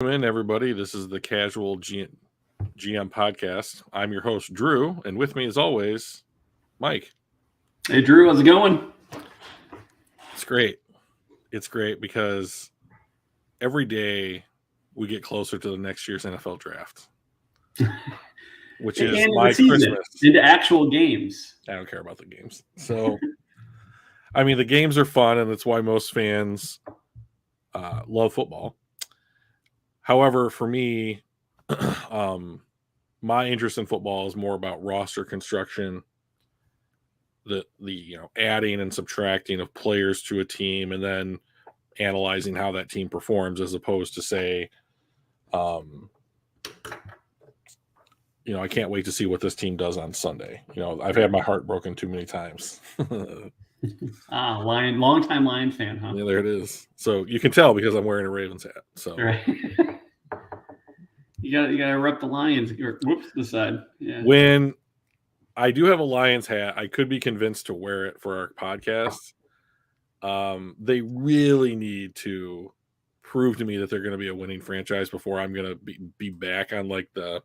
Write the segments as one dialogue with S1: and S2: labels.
S1: In, everybody. This is the Casual GM podcast. I'm your host, Drew, and with me, as always, Mike.
S2: Hey, Drew, how's it going?
S1: It's great. It's great because every day we get closer to the next year's NFL draft, which is
S2: And
S1: my
S2: the season
S1: Christmas.
S2: into actual games.
S1: I don't care about the games. So, I mean, the games are fun, and that's why most fans love football. However, for me, my interest in football is more about roster construction, the adding and subtracting of players to a team, and then analyzing how that team performs, as opposed to say, I can't wait to see what this team does on Sunday. I've had my heart broken too many times.
S2: Long-time Lion fan, huh?
S1: Yeah, there it is. So you can tell because I'm wearing a Ravens hat. So
S2: right. you gotta rep the Lions. Whoops, the side. Yeah.
S1: When I do have a Lions hat, I could be convinced to wear it for our podcast. They really need to prove to me that they're going to be a winning franchise before I'm going to be back on like the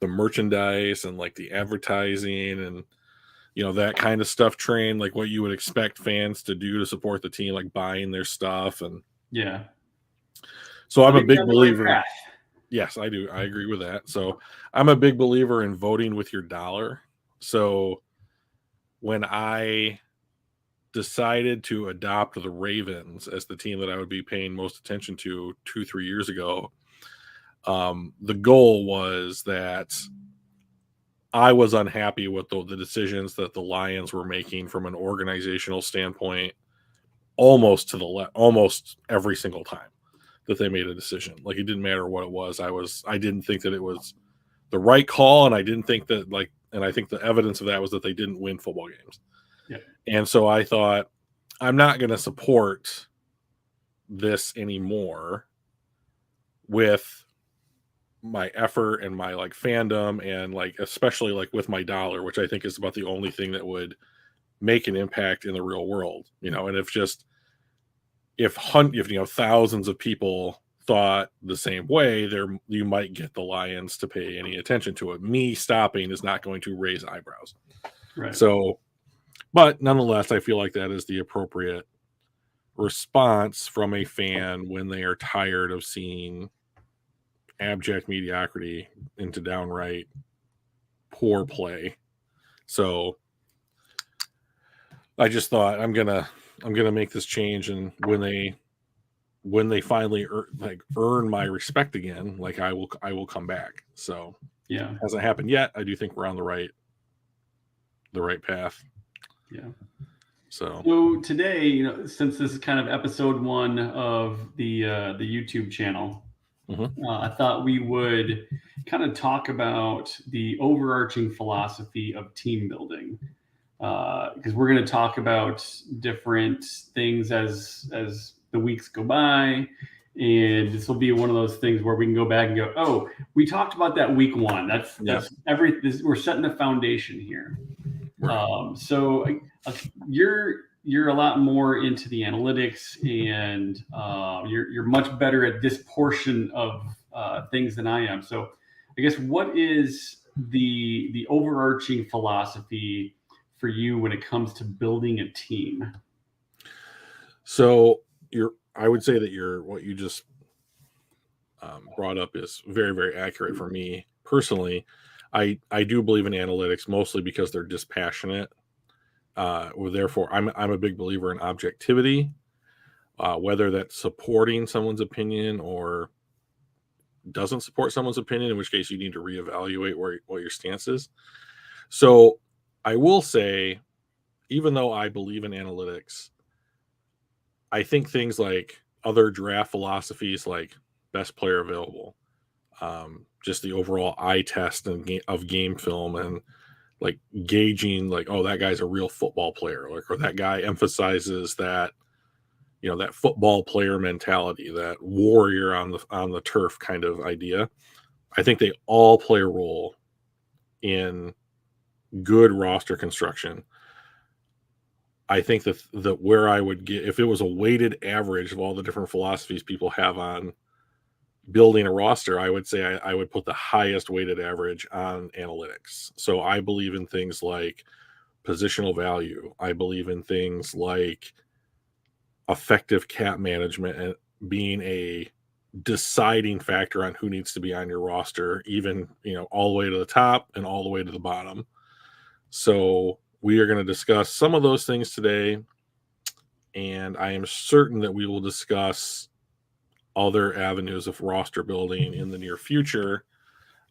S1: merchandise and like the advertising and that kind of stuff train, like what you would expect fans to do to support the team, like buying their stuff. And
S2: yeah,
S1: so I'm a big believer.
S2: Right.
S1: Yes, I do. I agree with that. So I'm a big believer in voting with your dollar. So when I decided to adopt the Ravens as the team that I would be paying most attention to 2-3 years ago, the goal was that I was unhappy with the decisions that the Lions were making from an organizational standpoint, almost every single time that they made a decision. Like, it didn't matter what it was. I didn't think that it was the right call, and I didn't think that and I think the evidence of that was that they didn't win football games.
S2: Yeah.
S1: And so I thought, I'm not going to support this anymore with my effort and my fandom, and especially with my dollar, which I think is about the only thing that would make an impact in the real world. And if thousands of people thought the same way, you might get the Lions to pay any attention to it. Me stopping is not going to raise eyebrows.
S2: Right.
S1: So, but nonetheless, I feel like that is the appropriate response from a fan when they are tired of seeing abject mediocrity into downright poor play. So I just thought I'm gonna make this change, and when they finally earn my respect again, I will come back. So
S2: yeah,
S1: hasn't happened yet. I do think we're on the right path.
S2: Yeah.
S1: So
S2: today, since this is kind of episode 1 of the YouTube channel, I thought we would kind of talk about the overarching philosophy of team building, because we're going to talk about different things as the weeks go by, and this will be one of those things where we can go back and go, oh, we talked about that week 1. That's we're setting the foundation here. Right. So you're a lot more into the analytics, and you're much better at this portion of things than I am. So I guess, what is the overarching philosophy for you when it comes to building a team?
S1: So I would say that what you just brought up is very, very accurate for me personally. I do believe in analytics, mostly because they're dispassionate. Therefore, I'm a big believer in objectivity, whether that's supporting someone's opinion or doesn't support someone's opinion, in which case you need to reevaluate what your stance is. So I will say, even though I believe in analytics, I think things like other draft philosophies, like best player available, just the overall eye test of game film, and gauging oh, that guy's a real football player, or that guy emphasizes that that football player mentality, that warrior on the turf kind of idea. I think they all play a role in good roster construction. I think that where I would get, if it was a weighted average of all the different philosophies people have on building a roster, I would say I would put the highest weighted average on analytics. So I believe in things like positional value. I believe in things like effective cap management and being a deciding factor on who needs to be on your roster, even, all the way to the top and all the way to the bottom. So we are going to discuss some of those things today, and I am certain that we will discuss other avenues of roster building in the near future,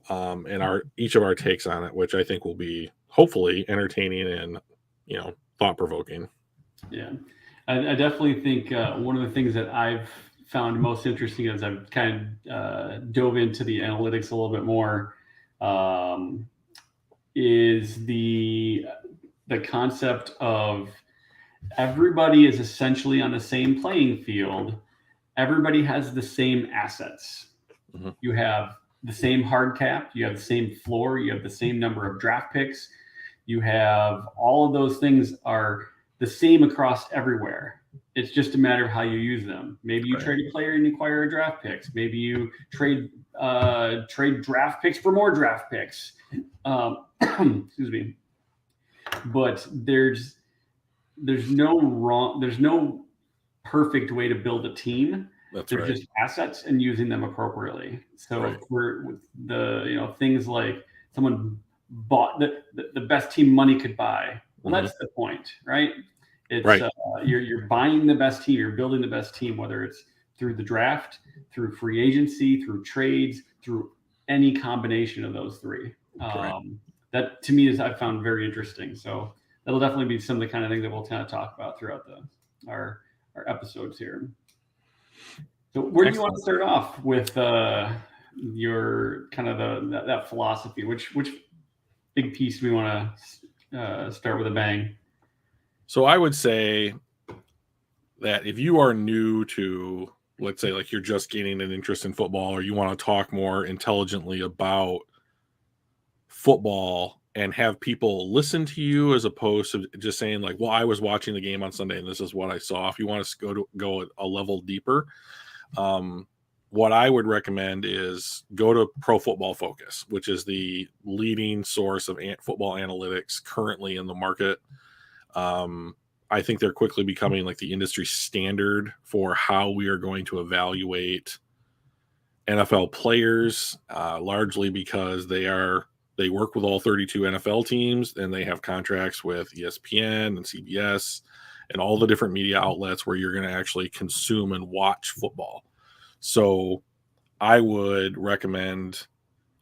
S1: and each of our takes on it, which I think will be hopefully entertaining and thought provoking.
S2: Yeah, I definitely think one of the things that I've found most interesting as I've kind of dove into the analytics a little bit more is the concept of everybody is essentially on the same playing field. Everybody has the same assets.
S1: Mm-hmm.
S2: You have the same hard cap, you have the same floor, you have the same number of draft picks, you have all of those things are the same across everywhere. It's just a matter of how you use them. Maybe you trade a player and acquire draft picks. Maybe you trade draft picks for more draft picks. Excuse me. But there's no perfect way to build a team. They're just assets and using them appropriately. So with the things like someone bought the best team money could buy. Well, that's the point, right? It's you're buying the best team, you're building the best team, whether it's through the draft, through free agency, through trades, through any combination of those three. That to me is I've found very interesting. So that'll definitely be some of the kind of things that we'll kind of talk about throughout our episodes here. So where do you want to start off with your kind of that philosophy? Which big piece do we want to start with a bang?
S1: So I would say that if you are new to, let's say, like you're just gaining an interest in football, or you want to talk more intelligently about football and have people listen to you as opposed to just saying like, well, I was watching the game on Sunday and this is what I saw. If you want to go a level deeper, what I would recommend is go to Pro Football Focus, which is the leading source of football analytics currently in the market. I think they're quickly becoming like the industry standard for how we are going to evaluate NFL players, largely because they work with all 32 NFL teams, and they have contracts with ESPN and CBS and all the different media outlets where you're going to actually consume and watch football. So I would recommend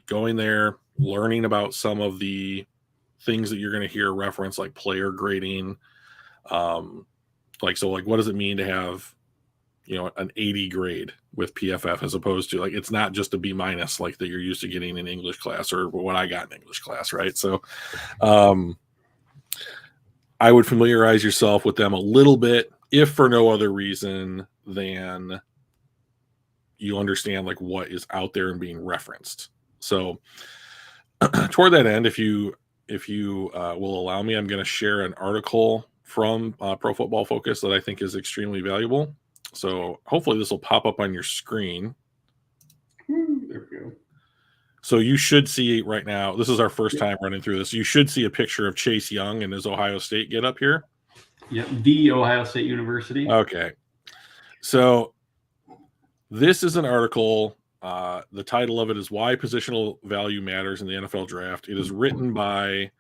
S1: going there, learning about some of the things that you're going to hear reference, like player grading. What does it mean to have, an 80 grade with PFF as opposed to like, it's not just a B- like that you're used to getting in English class or what I got in English class. Right. So, I would familiarize yourself with them a little bit, if for no other reason than you understand like what is out there and being referenced. So toward that end, if you will allow me, I'm going to share an article from Pro Football Focus that I think is extremely valuable. So hopefully this will pop up on your screen.
S2: There we go.
S1: So you should see right now, this is our first time running through this. You should see a picture of Chase Young and his Ohio State get up here.
S2: Yep, the Ohio State University.
S1: Okay. So this is an article. The title of it is Why Positional Value Matters in the NFL Draft. It is written by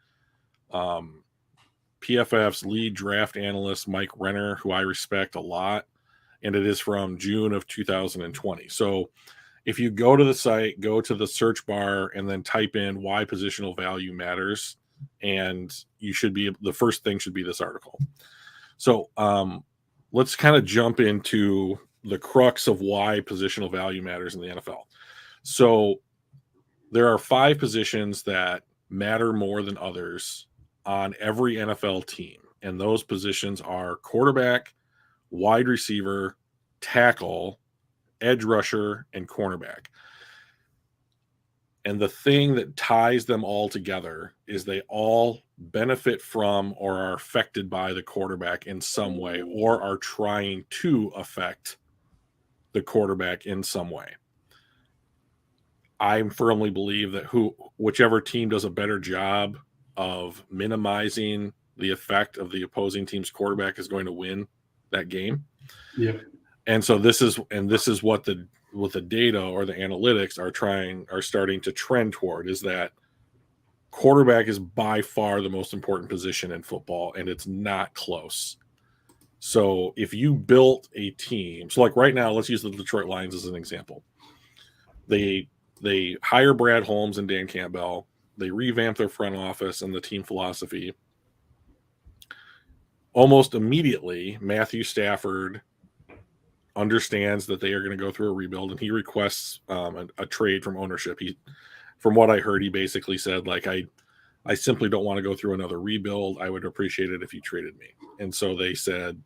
S1: PFF's lead draft analyst, Mike Renner, who I respect a lot. And it is from June of 2020. So if you go to the site, go to the search bar and then type in why positional value matters, and the first thing should be this article. So let's kind of jump into the crux of why positional value matters in the NFL. So there are 5 positions that matter more than others on every NFL team. And those positions are quarterback, wide receiver, tackle, edge rusher, and cornerback. And the thing that ties them all together is they all benefit from or are affected by the quarterback in some way, or are trying to affect the quarterback in some way. I firmly believe that whichever team does a better job of minimizing the effect of the opposing team's quarterback is going to win that game.
S2: Yep.
S1: And so this is what the data or the analytics are starting to trend toward, is that quarterback is by far the most important position in football, and it's not close. So if you built a team, so like right now, let's use the Detroit Lions as an example. They hire Brad Holmes and Dan Campbell. They revamp their front office and the team philosophy. Almost immediately, Matthew Stafford understands that they are going to go through a rebuild, and he requests a trade from ownership. From what I heard, he basically said, like, I simply don't want to go through another rebuild. I would appreciate it if you traded me. And so they said,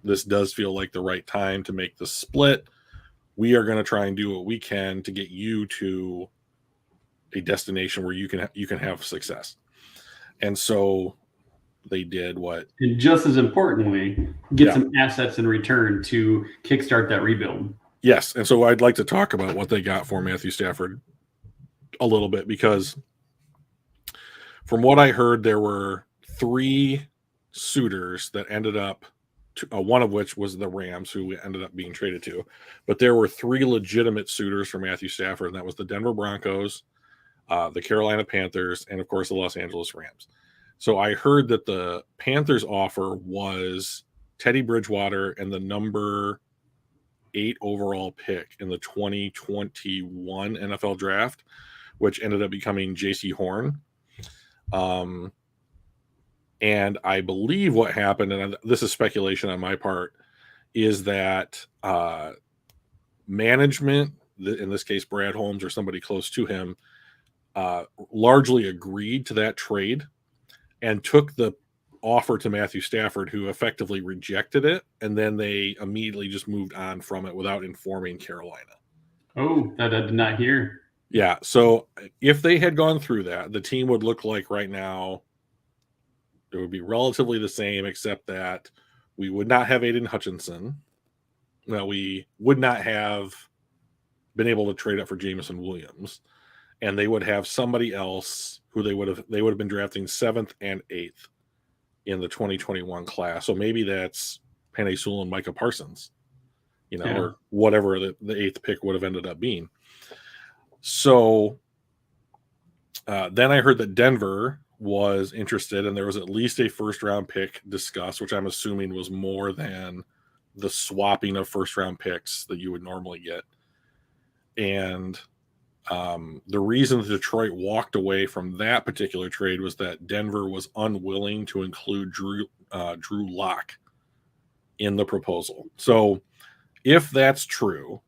S1: this does feel like the right time to make the split. We are going to try and do what we can to get you to a destination where you can have success. And so they did what,
S2: and just as importantly, get some assets in return to kickstart that rebuild.
S1: Yes. And so I'd like to talk about what they got for Matthew Stafford a little bit, because from what I heard, there were 3 suitors that ended up, one of which was the Rams, who ended up being traded to. But there were 3 legitimate suitors for Matthew Stafford, and that was the Denver Broncos, the Carolina Panthers, and of course the Los Angeles Rams. So I heard that the Panthers offer was Teddy Bridgewater and the number 8 overall pick in the 2021 NFL draft, which ended up becoming J.C. Horn. And I believe what happened, and this is speculation on my part, is that management, in this case Brad Holmes or somebody close to him, largely agreed to that trade and took the offer to Matthew Stafford, who effectively rejected it, and then they immediately just moved on from it without informing Carolina.
S2: Oh, that I did not hear.
S1: Yeah, so if they had gone through that, the team would look like right now, it would be relatively the same, except that we would not have Aiden Hutchinson. Well, we would not have been able to trade up for Jameson Williams, and they would have somebody else who they would have been drafting 7th and 8th in the 2021 class. So maybe that's Penei Sewell and Micah Parsons, or whatever the 8th pick would have ended up being. So then I heard that Denver was interested, and there was at least a first-round pick discussed, which I'm assuming was more than the swapping of first-round picks that you would normally get. And the reason Detroit walked away from that particular trade was that Denver was unwilling to include Drew Lock in the proposal. So if that's true,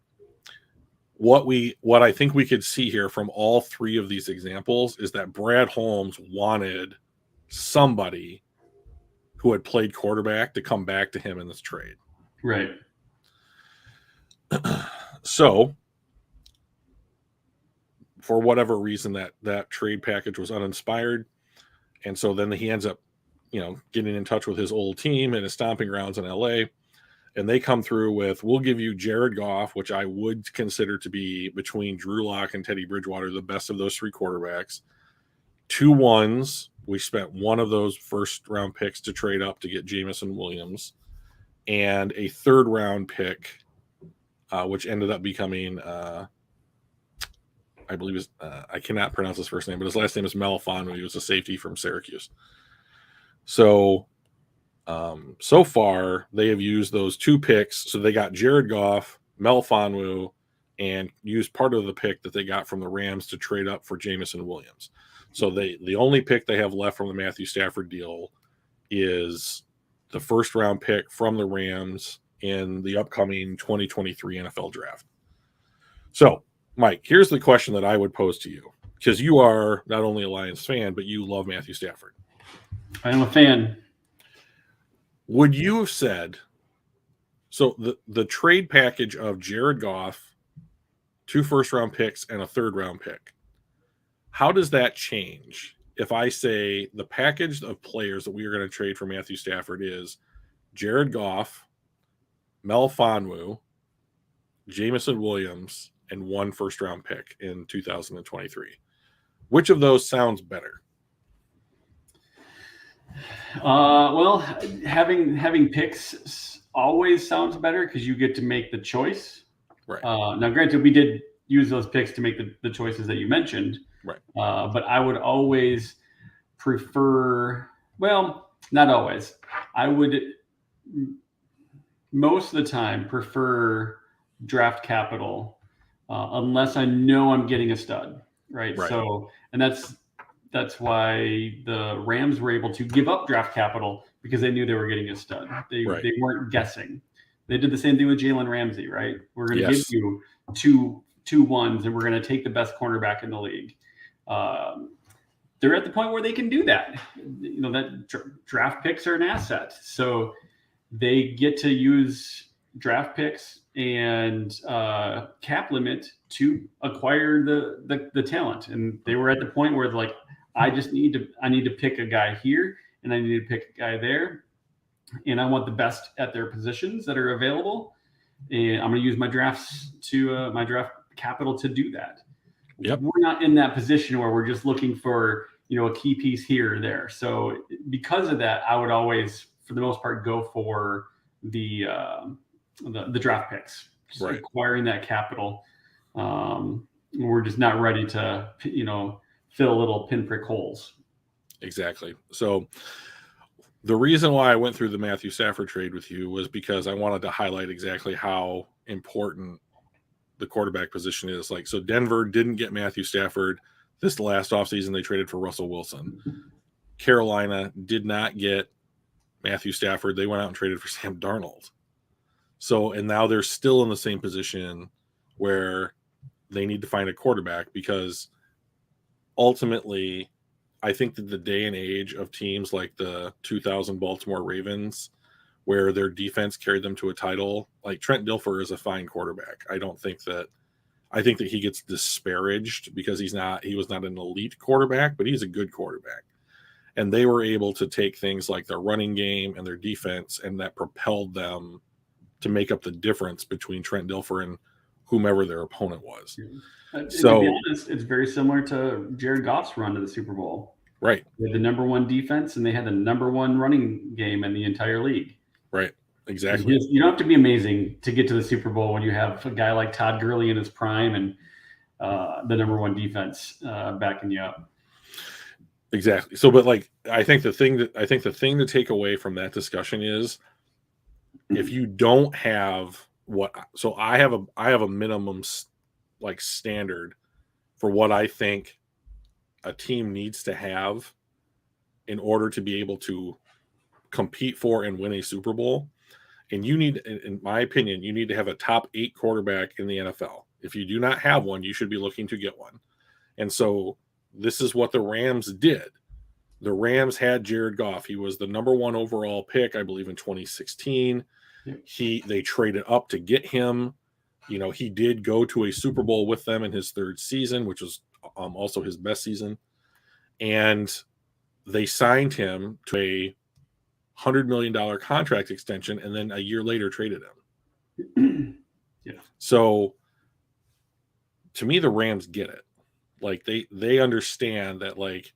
S1: what I think we could see here from all 3 of these examples is that Brad Holmes wanted somebody who had played quarterback to come back to him in this trade.
S2: Right.
S1: So for whatever reason, that trade package was uninspired. And so then he ends up, getting in touch with his old team and his stomping grounds in LA. And they come through with, we'll give you Jared Goff, which I would consider to be, between Drew Lock and Teddy Bridgewater, the best of those 3 quarterbacks. 2 ones. We spent one of those first-round picks to trade up to get Jameson Williams, and a 3rd-round pick, which ended up becoming, I believe, I cannot pronounce his first name, but his last name is Malafanu. He was a safety from Syracuse. So so far, they have used those 2 picks. So they got Jared Goff, Malafanu, and used part of the pick that they got from the Rams to trade up for Jameson Williams. So the only pick they have left from the Matthew Stafford deal is the first-round pick from the Rams in the upcoming 2023 NFL draft. So, Mike, here's the question that I would pose to you, because you are not only a Lions fan, but you love Matthew Stafford.
S2: I am a fan.
S1: Would you have said, so the trade package of Jared Goff, 2 first-round picks, and a 3rd-round pick, how does that change if I say the package of players that we are going to trade for Matthew Stafford is Jared Goff, Mel Fonwu, Jameson Williams, and 1 first-round pick in 2023? Which of those sounds better?
S2: Well, having picks always sounds better because you get to make the choice.
S1: Right.
S2: Now, granted, we did use those picks to make the choices that you mentioned.
S1: Right.
S2: But I would always prefer, well, not always. I would most of the time prefer draft capital unless I know I'm getting a stud, right?
S1: Right.
S2: So, and that's why the Rams were able to give up draft capital because they knew they were getting a stud. They weren't guessing. They did the same thing with Jalen Ramsey, right? We're going to give you two ones, and we're going to take the best cornerback in the league. They're at the point where they can do that. You know, that draft picks are an asset, so they get to use draft picks and cap limit to acquire the talent. And they were at the point where like, I need to pick a guy here, and I need to pick a guy there, and I want the best at their positions that are available. And I'm going to use my draft capital to do that.
S1: Yep.
S2: We're not in that position where we're just looking for, you know, a key piece here or there. So because of that, I would always, for the most part, go for the draft picks, just acquiring that capital. We're just not ready to, you know, fill little pinprick holes.
S1: Exactly. So the reason why I went through the Matthew Stafford trade with you was because I wanted to highlight exactly how important the quarterback position is. Like, so Denver didn't get Matthew Stafford this last offseason. They traded for Russell Wilson. Carolina did not get Matthew Stafford. They went out and traded for Sam Darnold. So, and now they're still in the same position where they need to find a quarterback, because ultimately, I think that the day and age of teams like the 2000 Baltimore Ravens, where their defense carried them to a title, like Trent Dilfer is a fine quarterback. I think that he gets disparaged because he was not an elite quarterback, but he's a good quarterback. And they were able to take things like their running game and their defense, and that propelled them to make up the difference between Trent Dilfer and whomever their opponent was.
S2: So, to be honest, it's very similar to Jared Goff's run to the Super Bowl.
S1: Right.
S2: They had the number one defense, and they had the number one running game in the entire league.
S1: Right. Exactly.
S2: You don't have to be amazing to get to the Super Bowl when you have a guy like Todd Gurley in his prime and the number one defense backing you up.
S1: Exactly. So, but like, I think the thing to take away from that discussion is, if you don't have I have a minimum like standard for what I think a team needs to have in order to be able to compete for and win a Super Bowl. And you need, in my opinion, you need to have a top 8 quarterback in the NFL. If you do not have one, you should be looking to get one. And so this is what the Rams did. The Rams had Jared Goff. He was the number 1 overall pick, I believe, in 2016. They traded up to get him. You know, he did go to a Super Bowl with them in his 3rd season, which was also his best season. And they signed him to a $100 million contract extension, and then a year later traded him.
S2: Yeah.
S1: So to me, the Rams get it. Like, they understand that, like,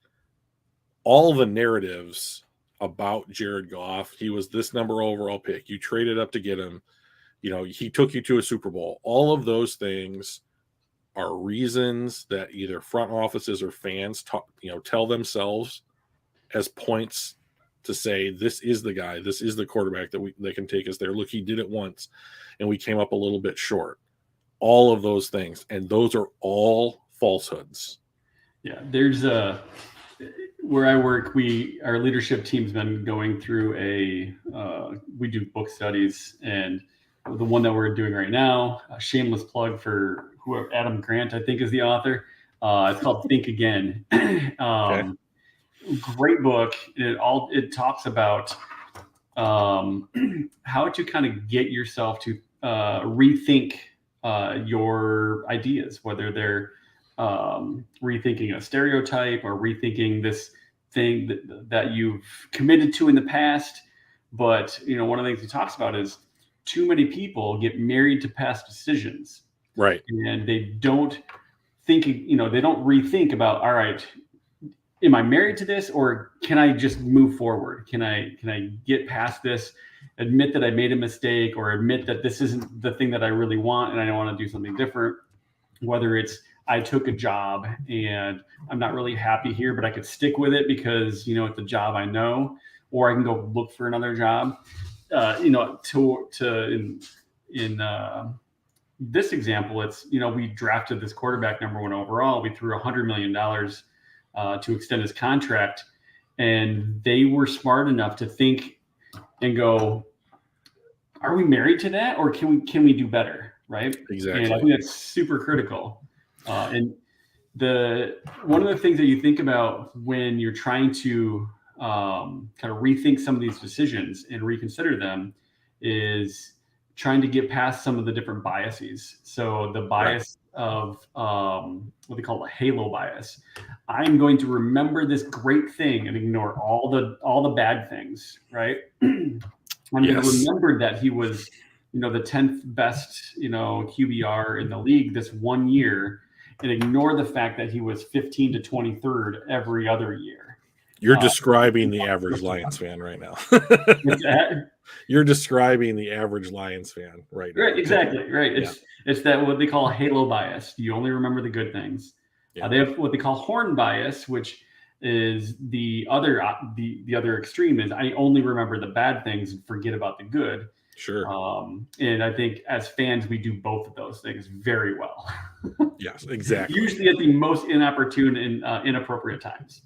S1: all the narratives about Jared Goff, he was this number overall pick, you traded up to get him, you know, he took you to a Super Bowl. All of those things are reasons that either front offices or fans tell themselves as points to say, this is the guy, this is the quarterback that they can take us there. Look, he did it once and we came up a little bit short. All of those things, and those are all falsehoods.
S2: Yeah, there's where I work, our leadership team's been going through we do book studies, and the one that we're doing right now, a shameless plug for whoever, Adam Grant, I think, is the author. It's called Think Again. Okay. Great book. It talks about how to kind of get yourself to rethink your ideas, whether they're rethinking a stereotype or rethinking this thing that you've committed to in the past. But one of the things he talks about is too many people get married to past decisions,
S1: Right.
S2: and they don't they don't rethink about, all right, am I married to this, or can I just move forward? Can I get past this, admit that I made a mistake, or admit that this isn't the thing that I really want and I want to do something different? Whether it's I took a job and I'm not really happy here, but I could stick with it because it's a job I know, or I can go look for another job. In this example, it's we drafted this quarterback #1 overall. We threw $100 million to extend his contract, and they were smart enough to think and go, "Are we married to that, or can we do better?" Right?
S1: Exactly.
S2: And I think that's super critical. And one of the things that you think about when you're trying to kind of rethink some of these decisions and reconsider them is trying to get past some of the different biases. So the bias of what they call a halo bias. I'm going to remember this great thing and ignore all the bad things, right? I'm going to remember that he was, the 10th best, QBR in the league this one year, and ignore the fact that he was 15 to 23rd every other year.
S1: You're describing the average Lions fan right now. You're describing the average Lions fan right now.
S2: Right, exactly. Right. It's that what they call halo bias. You only remember the good things. Yeah. They have what they call horn bias, which is the other extreme is I only remember the bad things and forget about the good.
S1: Sure.
S2: And I think as fans, we do both of those things very well.
S1: Yes, exactly.
S2: Usually at the most inopportune and inappropriate times.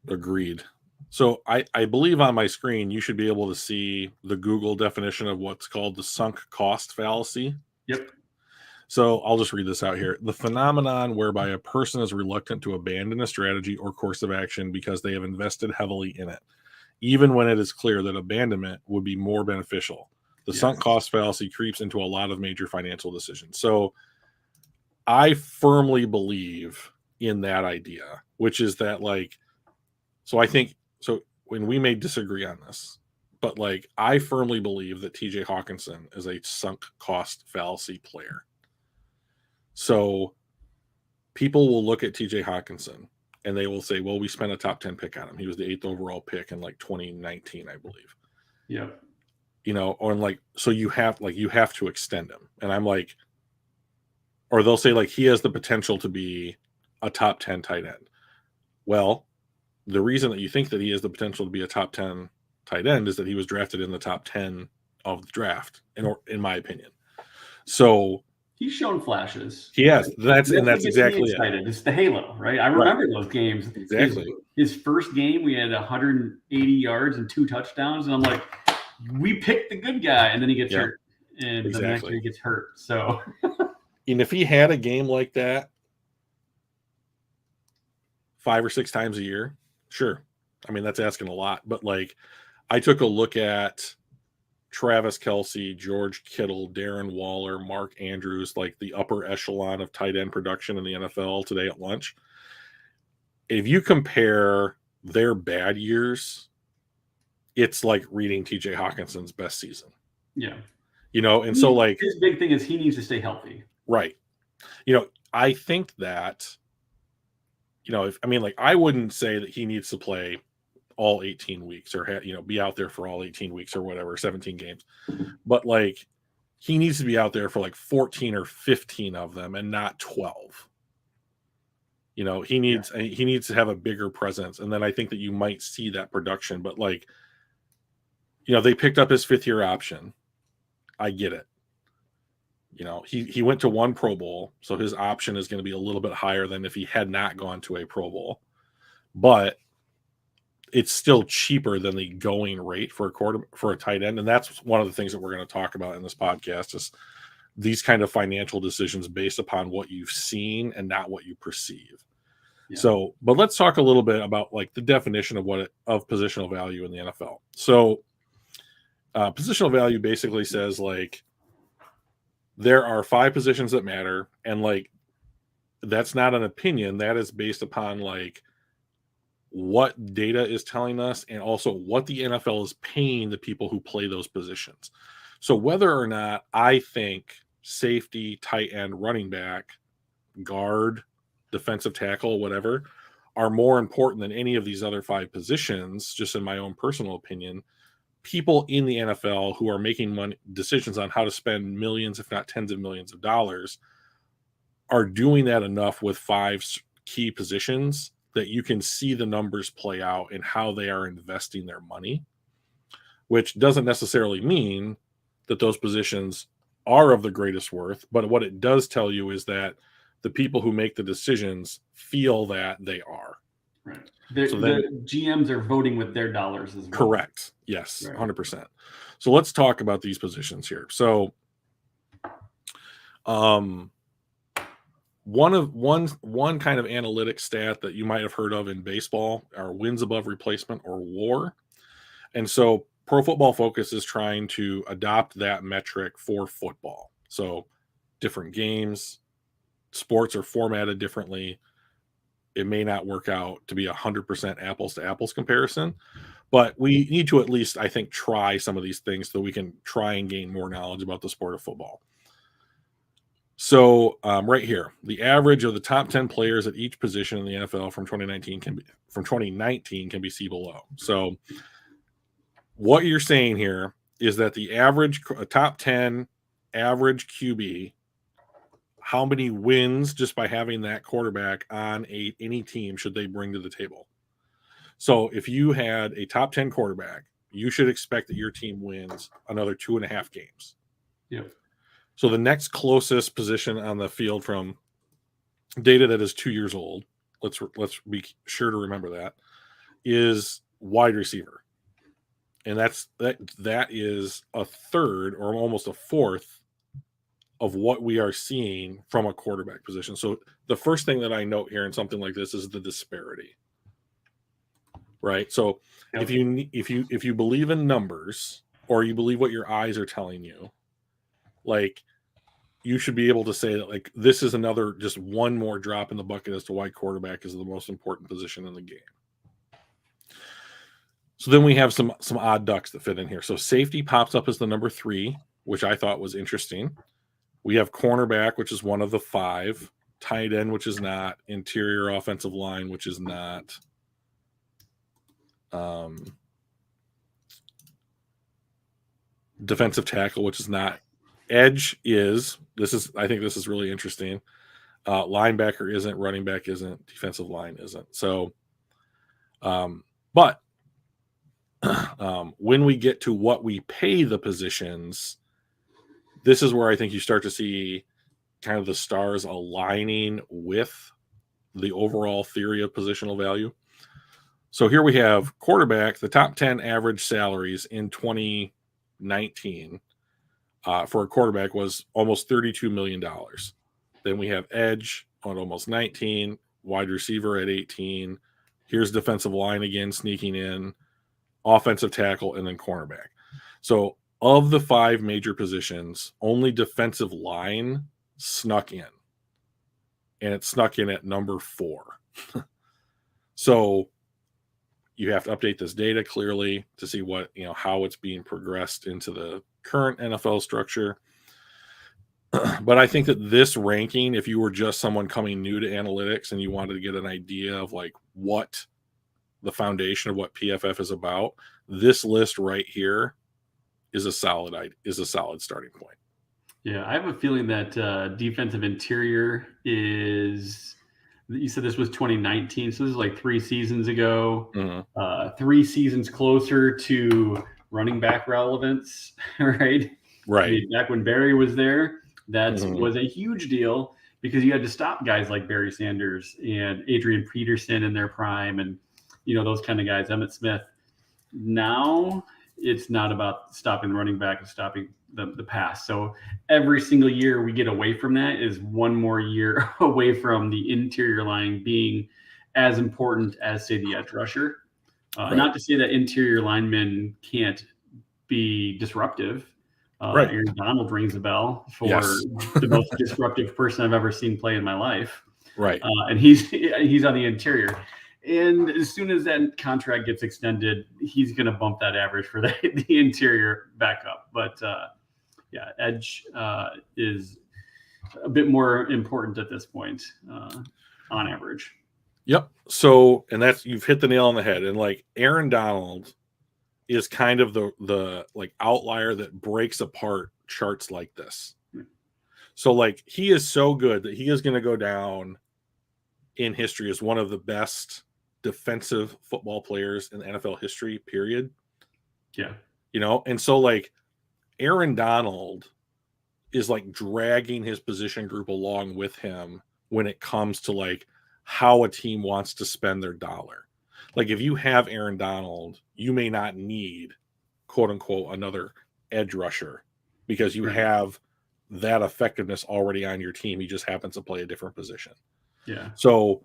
S1: Agreed. So I believe on my screen, you should be able to see the Google definition of what's called the sunk cost fallacy.
S2: Yep.
S1: So I'll just read this out here. The phenomenon whereby a person is reluctant to abandon a strategy or course of action because they have invested heavily in it, even when it is clear that abandonment would be more beneficial. The sunk cost fallacy creeps into a lot of major financial decisions. So I firmly believe in that idea, which is that so I think, so when we may disagree on this, but I firmly believe that TJ Hawkinson is a sunk cost fallacy player. So people will look at TJ Hawkinson and they will say, well, we spent a top 10 pick on him. He was the 8th overall pick in 2019, I believe.
S2: Yeah.
S1: Or so you have to extend him. And I'm like, or they'll say he has the potential to be a top 10 tight end. Well, the reason that you think that he has the potential to be a top 10 tight end is that he was drafted in the top 10 of the draft, in my opinion. So
S2: he's shown flashes.
S1: He has. That's exactly
S2: it. It's the halo, right? I remember those games.
S1: Exactly.
S2: His first game, we had 180 yards and 2 touchdowns, and I'm like, we picked the good guy, and then he gets hurt, and the next year he gets hurt. So,
S1: and if he had a game like that 5 or 6 times a year, sure. I mean, that's asking a lot, but I took a look at Travis Kelce, George Kittle, Darren Waller, Mark Andrews, the upper echelon of tight end production in the NFL today at lunch. If you compare their bad years, it's like reading TJ Hawkinson's best season.
S2: Yeah.
S1: And so
S2: his big thing is he needs to stay healthy.
S1: Right. I think that, I wouldn't say that he needs to play all 18 weeks or be out there for all 18 weeks or whatever, 17 games, but he needs to be out there for 14 or 15 of them and not 12. He needs to have a bigger presence, and then I think that you might see that production. But they picked up his 5th-year option. I get it. He went to 1 Pro Bowl, so his option is going to be a little bit higher than if he had not gone to a Pro Bowl, but it's still cheaper than the going rate for a tight end. And that's one of the things that we're going to talk about in this podcast is these kind of financial decisions based upon what you've seen and not what you perceive. Yeah. So, but let's talk a little bit about the definition of of positional value in the NFL. So positional value basically says there are 5 positions that matter, and that's not an opinion. That is based upon like what data is telling us and also what the NFL is paying the people who play those positions. So whether or not I think safety, tight end, running back, guard, defensive tackle, whatever, are more important than any of these other 5 positions, just in my own personal opinion, people in the NFL who are making money decisions on how to spend millions, if not tens of millions of dollars, are doing that enough with 5 key positions that you can see the numbers play out and how they are investing their money, which doesn't necessarily mean that those positions are of the greatest worth. But what it does tell you is that the people who make the decisions feel that they are.
S2: Right. The GMs are voting with their dollars as well.
S1: Correct. Yes, right. 100%. So let's talk about these positions here. So one kind of analytic stat that you might have heard of in baseball are wins above replacement, or WAR. And so Pro Football Focus is trying to adopt that metric for football. So different games, sports are formatted differently. It may not work out to be 100% apples to apples comparison, but we need to at least, I think, try some of these things so we can try and gain more knowledge about the sport of football. So right here, the average of the top 10 players at each position in the NFL from 2019 can be seen below. So what you're saying here is that the average top 10 average QB, how many wins just by having that quarterback on any team should they bring to the table? So if you had a top 10 quarterback, you should expect that your team wins another 2.5 games.
S2: Yep.
S1: So the next closest position on the field from data that is 2 years old, let's be sure to remember that, is wide receiver. And that is a third or almost a fourth of what we are seeing from a quarterback position. So the first thing that I note here in something like this is the disparity. Right? So yep. if you believe in numbers, or you believe what your eyes are telling you, like, you should be able to say that, like, this is another, just one more drop in the bucket as to why quarterback is the most important position in the game. So then we have some odd ducks that fit in here. So safety pops up as the number 3, which I thought was interesting. We have cornerback, which is one of the 5, tight end, which is not, interior offensive line, which is not, defensive tackle, which is not, edge is, I think this is really interesting. Linebacker isn't, running back isn't, defensive line isn't. So, but when we get to what we pay the positions, this is where I think you start to see kind of the stars aligning with the overall theory of positional value. So here we have quarterback, the top 10 average salaries in 2019 for a quarterback was almost $32 million. Then we have edge on almost 19, wide receiver at 18. Here's defensive line again sneaking in, offensive tackle, and then cornerback. So of the 5 major positions, only defensive line snuck in. And it snuck in at number 4. So you have to update this data clearly to see what, how it's being progressed into the current NFL structure. But I think that this ranking, if you were just someone coming new to analytics and you wanted to get an idea of like what the foundation of what PFF is about, this list right here is a solid starting point.
S2: Yeah, I have a feeling that defensive interior is, you said this was 2019, so this is like 3 seasons ago. Mm-hmm. 3 seasons closer to running back relevance, right?
S1: Right.
S2: I mean, back when Barry was there, that was a huge deal because you had to stop guys like Barry Sanders and Adrian Peterson in their prime, and those kind of guys, Emmitt Smith. Now it's not about stopping the running back and stopping the pass. So every single year we get away from that is one more year away from the interior line being as important as, say, the edge rusher. Right. Not to say that interior linemen can't be disruptive. Right. Aaron Donald rings a bell for the most disruptive person I've ever seen play in my life.
S1: Right.
S2: And he's on the interior. And as soon as that contract gets extended, he's going to bump that average for the interior back up. But yeah, edge is a bit more important at this point on average.
S1: Yep. So, and that's, you've hit the nail on the head. And like Aaron Donald is kind of the like outlier that breaks apart charts like this. So like he is so good that he is going to go down in history as one of the best defensive football players in NFL history, period.
S2: Yeah.
S1: You know, and so like Aaron Donald is like dragging his position group along with him when it comes to like how a team wants to spend their dollar. Like if you have Aaron Donald, you may not need quote unquote another edge rusher because you have that effectiveness already on your team. He just happens to play a different position.
S2: Yeah.
S1: So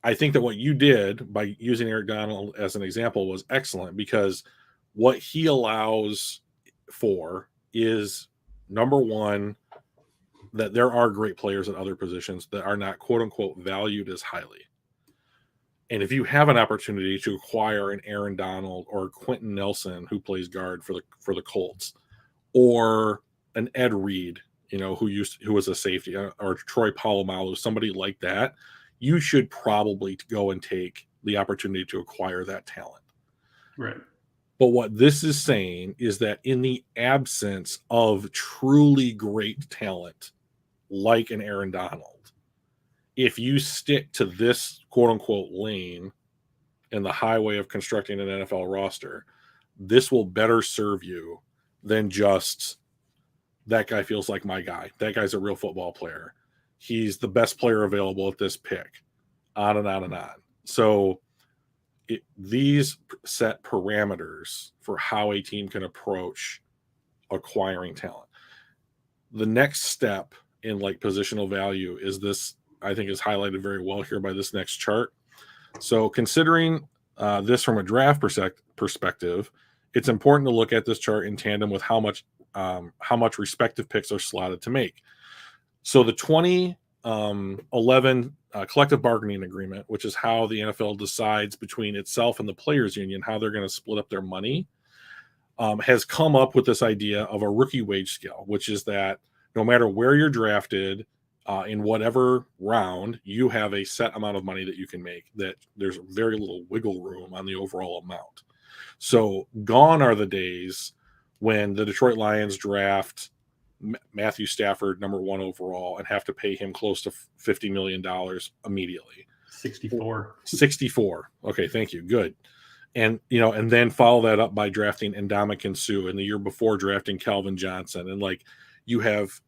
S1: I think that what you did by using Eric Donald as an example was excellent, because what he allows for is, number one, that there are great players at other positions that are not quote unquote valued as highly. And if you have an opportunity to acquire an Aaron Donald or Quentin Nelson, who plays guard for the Colts, or an Ed Reed, you know, who was a safety, or Troy Polamalu, somebody like that, you should probably go and take the opportunity to acquire that talent.
S2: Right.
S1: But what this is saying is that in the absence of truly great talent like an Aaron Donald, if you stick to this quote unquote lane in the highway of constructing an NFL roster, this will better serve you than just that guy feels like my guy. That guy's a real football player. He's the best player available at this pick, on and on and on. So these set parameters for how a team can approach acquiring talent. The next step in like positional value is this, I think is highlighted very well here by this next chart. So considering this from a draft perspective, it's important to look at this chart in tandem with how much respective picks are slotted to make. So the 2011 collective bargaining agreement, which is how the NFL decides between itself and the players union how they're going to split up their money, has come up with this idea of a rookie wage scale, which is that no matter where you're drafted, in whatever round, you have a set amount of money that you can make, that there's very little wiggle room on the overall amount. So gone are the days when the Detroit Lions draft Matthew Stafford number 1 overall and have to pay him close to $50 million immediately.
S2: 64.
S1: Okay, thank you. Good. And, you know, and then follow that up by drafting Ndamukong Suh, and the year before drafting Calvin Johnson. And like, you have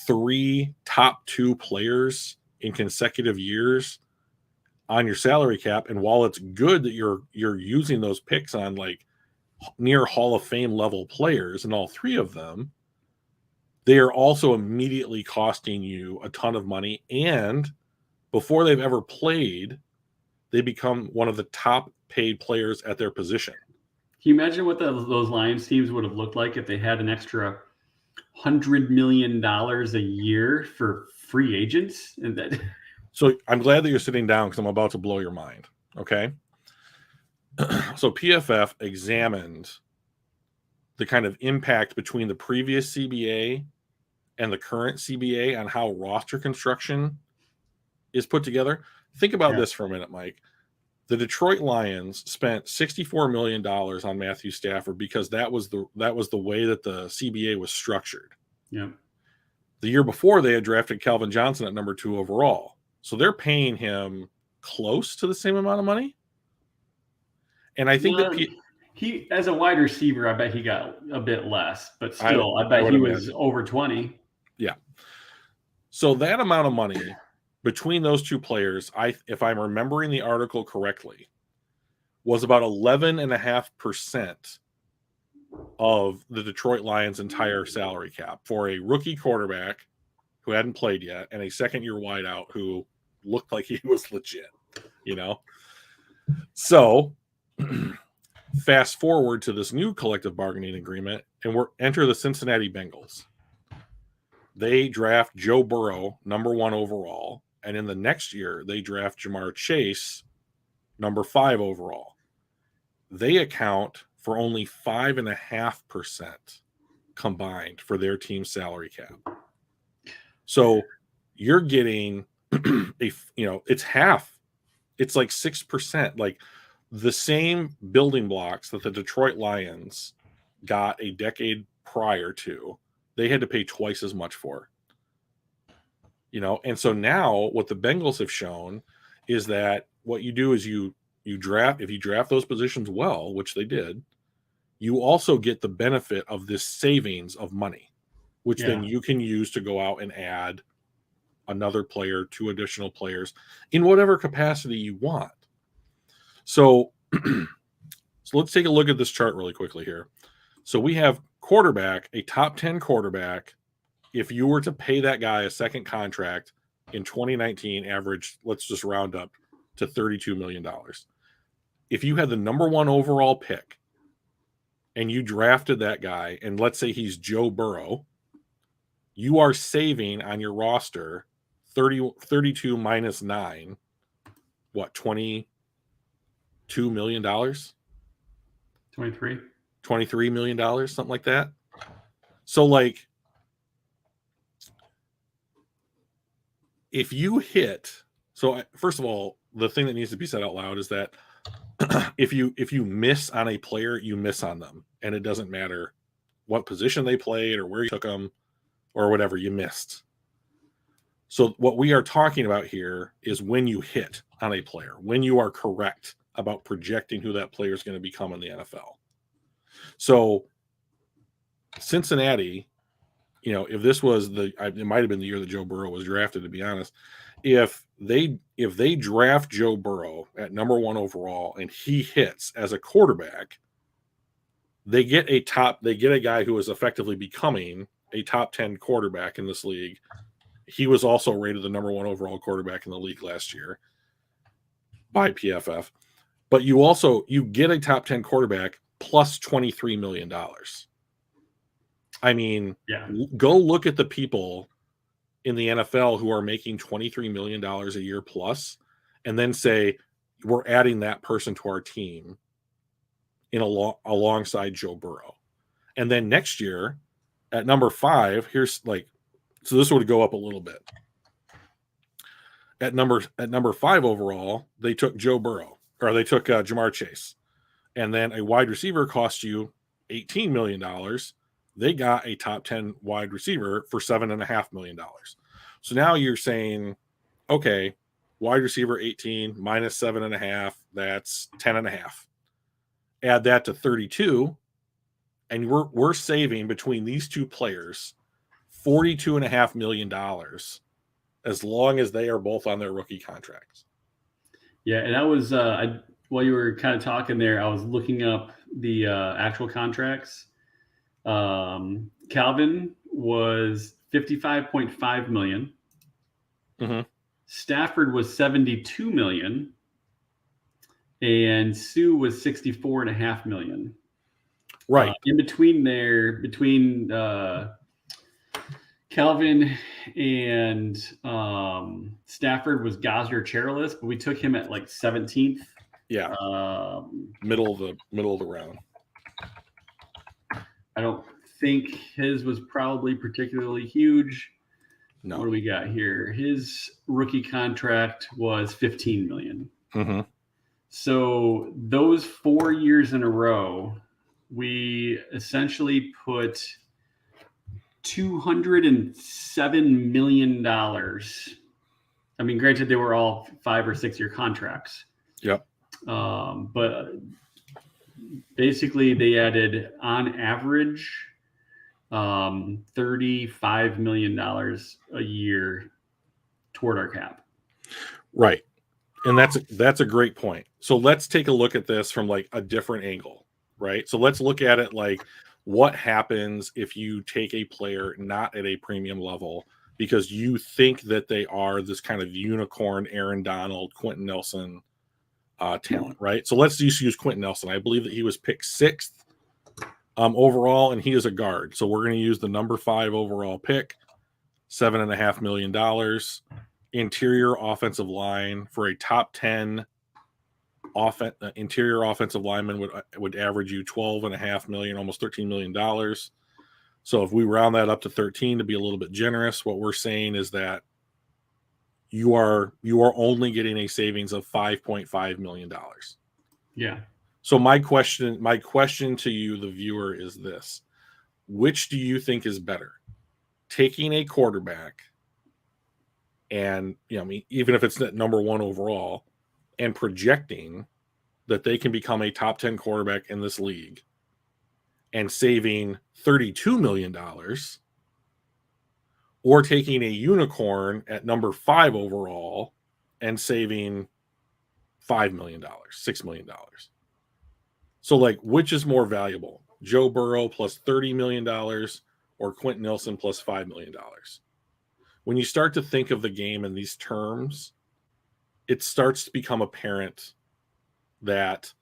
S1: 3 top 2 players in consecutive years on your salary cap. And while it's good that you're using those picks on like near Hall of Fame level players, and all 3 of them, they are also immediately costing you a ton of money. And before they've ever played, they become one of the top paid players at their position.
S2: Can you imagine what those Lions teams would have looked like if they had an extra $100 million a year for free agents? And that.
S1: So I'm glad that you're sitting down, because I'm about to blow your mind. Okay. So PFF examined the kind of impact between the previous CBA and the current CBA on how roster construction is put together. Think about this for a minute, Mike. The Detroit Lions spent $64 million on Matthew Stafford because that was the way that the CBA was structured.
S2: Yeah.
S1: The year before, they had drafted Calvin Johnson at number 2 overall. So they're paying him close to the same amount of money. And I think that
S2: he, as a wide receiver, I bet he got a bit less, but still, I bet he was over 20.
S1: Yeah. So that amount of money between those 2 players, if I'm remembering the article correctly, was about 11.5% of the Detroit Lions' entire salary cap for a rookie quarterback who hadn't played yet and a second-year wideout who looked like he was legit, you know? So fast forward to this new collective bargaining agreement, and enter the Cincinnati Bengals. They draft Joe Burrow, number 1 overall, and in the next year they draft Jamar Chase, number 5 overall, they account for only 5.5% combined for their team's salary cap. So you're getting it's half. It's like 6%. Like the same building blocks that the Detroit Lions got a decade prior to, they had to pay twice as much for. And so now what the Bengals have shown is that what you do is you draft, if you draft those positions well, which they did, you also get the benefit of this savings of money, which then you can use to go out and add another player, 2 additional players in whatever capacity you want. So let's take a look at this chart really quickly here. So we have quarterback, a top 10 quarterback. If you were to pay that guy a second contract in 2019, average, let's just round up to $32 million. If you had the number 1 overall pick and you drafted that guy, and let's say he's Joe Burrow, you are saving on your roster 32 minus 9, what, $22 million?
S2: 23.
S1: $23 million, something like that. So, like, if you hit, so first of all, the thing that needs to be said out loud is that if you miss on a player, you miss on them, and it doesn't matter what position they played or where you took them or whatever, you missed. So what we are talking about here is when you hit on a player, when you are correct about projecting who that player is going to become in the NFL. So Cincinnati, if this was it might have been the year that Joe Burrow was drafted, to be honest. If they draft Joe Burrow at number 1 overall and he hits as a quarterback, they get a guy who is effectively becoming a top 10 quarterback in this league. He was also rated the number 1 overall quarterback in the league last year by PFF. But you get a top 10 quarterback plus $23 million. I mean, go look at the people in the NFL who are making $23 million a year plus, and then say, we're adding that person to our team alongside Joe Burrow. And then next year at number 5, so this would go up a little bit. At number 5 overall, they took Joe Burrow, or they took Jamar Chase. And then a wide receiver cost you $18 million. They got a top 10 wide receiver for $7.5 million. So now you're saying, okay, wide receiver 18 minus 7.5, that's 10.5. Add that to 32, and we're saving between these 2 players $42.5 million as long as they are both on their rookie contracts.
S2: Yeah, and I was while you were kind of talking there, I was looking up the actual contracts. Calvin was $55.5 million.
S1: Mm-hmm.
S2: Stafford was $72 million, and Sue was $64.5 million.
S1: Right.
S2: In between there, between Calvin and Stafford was Gosner Chairless, but we took him at like 17th.
S1: Yeah. Middle of the round.
S2: I don't think his was probably particularly huge.
S1: No.
S2: What do we got here? His rookie contract was $15 million.
S1: Mm-hmm.
S2: So those 4 years in a row, we essentially put $207 million. I mean, granted, they were all 5 or 6 year contracts.
S1: Yep.
S2: But basically, they added on average $35 million a year toward our cap.
S1: Right. And that's a great point. So let's take a look at this from like a different angle, right? So let's look at it like, what happens if you take a player not at a premium level because you think that they are this kind of unicorn Aaron Donald, Quentin Nelson talent, right? So let's just use Quentin Nelson. I believe that he was picked 6th overall, and he is a guard. So we're going to use the number 5 overall pick, $7.5 million. interior offensive line for a top 10 interior offensive lineman would average you $12.5 million, almost $13 million. So if we round that up to 13 to be a little bit generous, what we're saying is that you are only getting a savings of $5.5 million.
S2: Yeah.
S1: So my question to you, the viewer, is this: which do you think is better? Taking a quarterback, and even if it's number one overall, and projecting that they can become a top 10 quarterback in this league and saving $32 million, or taking a unicorn at number 5 overall and saving $5 million, $6 million. So, like, which is more valuable? Joe Burrow plus $30 million or Quentin Nelson plus $5 million? When you start to think of the game in these terms, it starts to become apparent that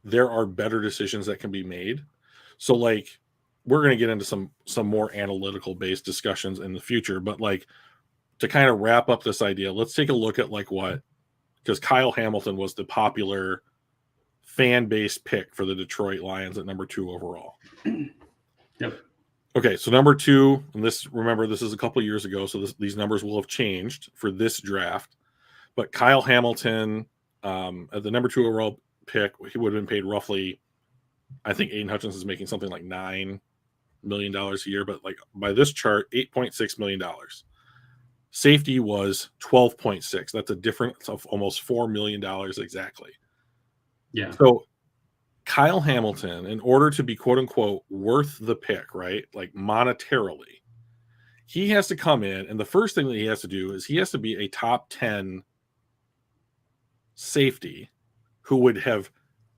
S1: there are better decisions that can be made. So, like, we're going to get into some more analytical based discussions in the future, but like, to kind of wrap up this idea, let's take a look at because Kyle Hamilton was the popular fan base pick for the Detroit Lions at number 2 overall.
S2: Yep.
S1: Okay, so number 2, and this is a couple years ago, so these numbers will have changed for this draft. But Kyle Hamilton, at the number 2 overall pick, he would have been paid roughly, I think Aiden Hutchinson is making something like $9 million a year, but like by this chart, $8.6 million. Safety was 12.6. That's a difference of almost $4 million exactly.
S2: Yeah.
S1: So Kyle Hamilton, in order to be quote unquote worth the pick, right? Like monetarily, he has to come in, and the first thing that he has to do is he has to be a top 10 safety who would have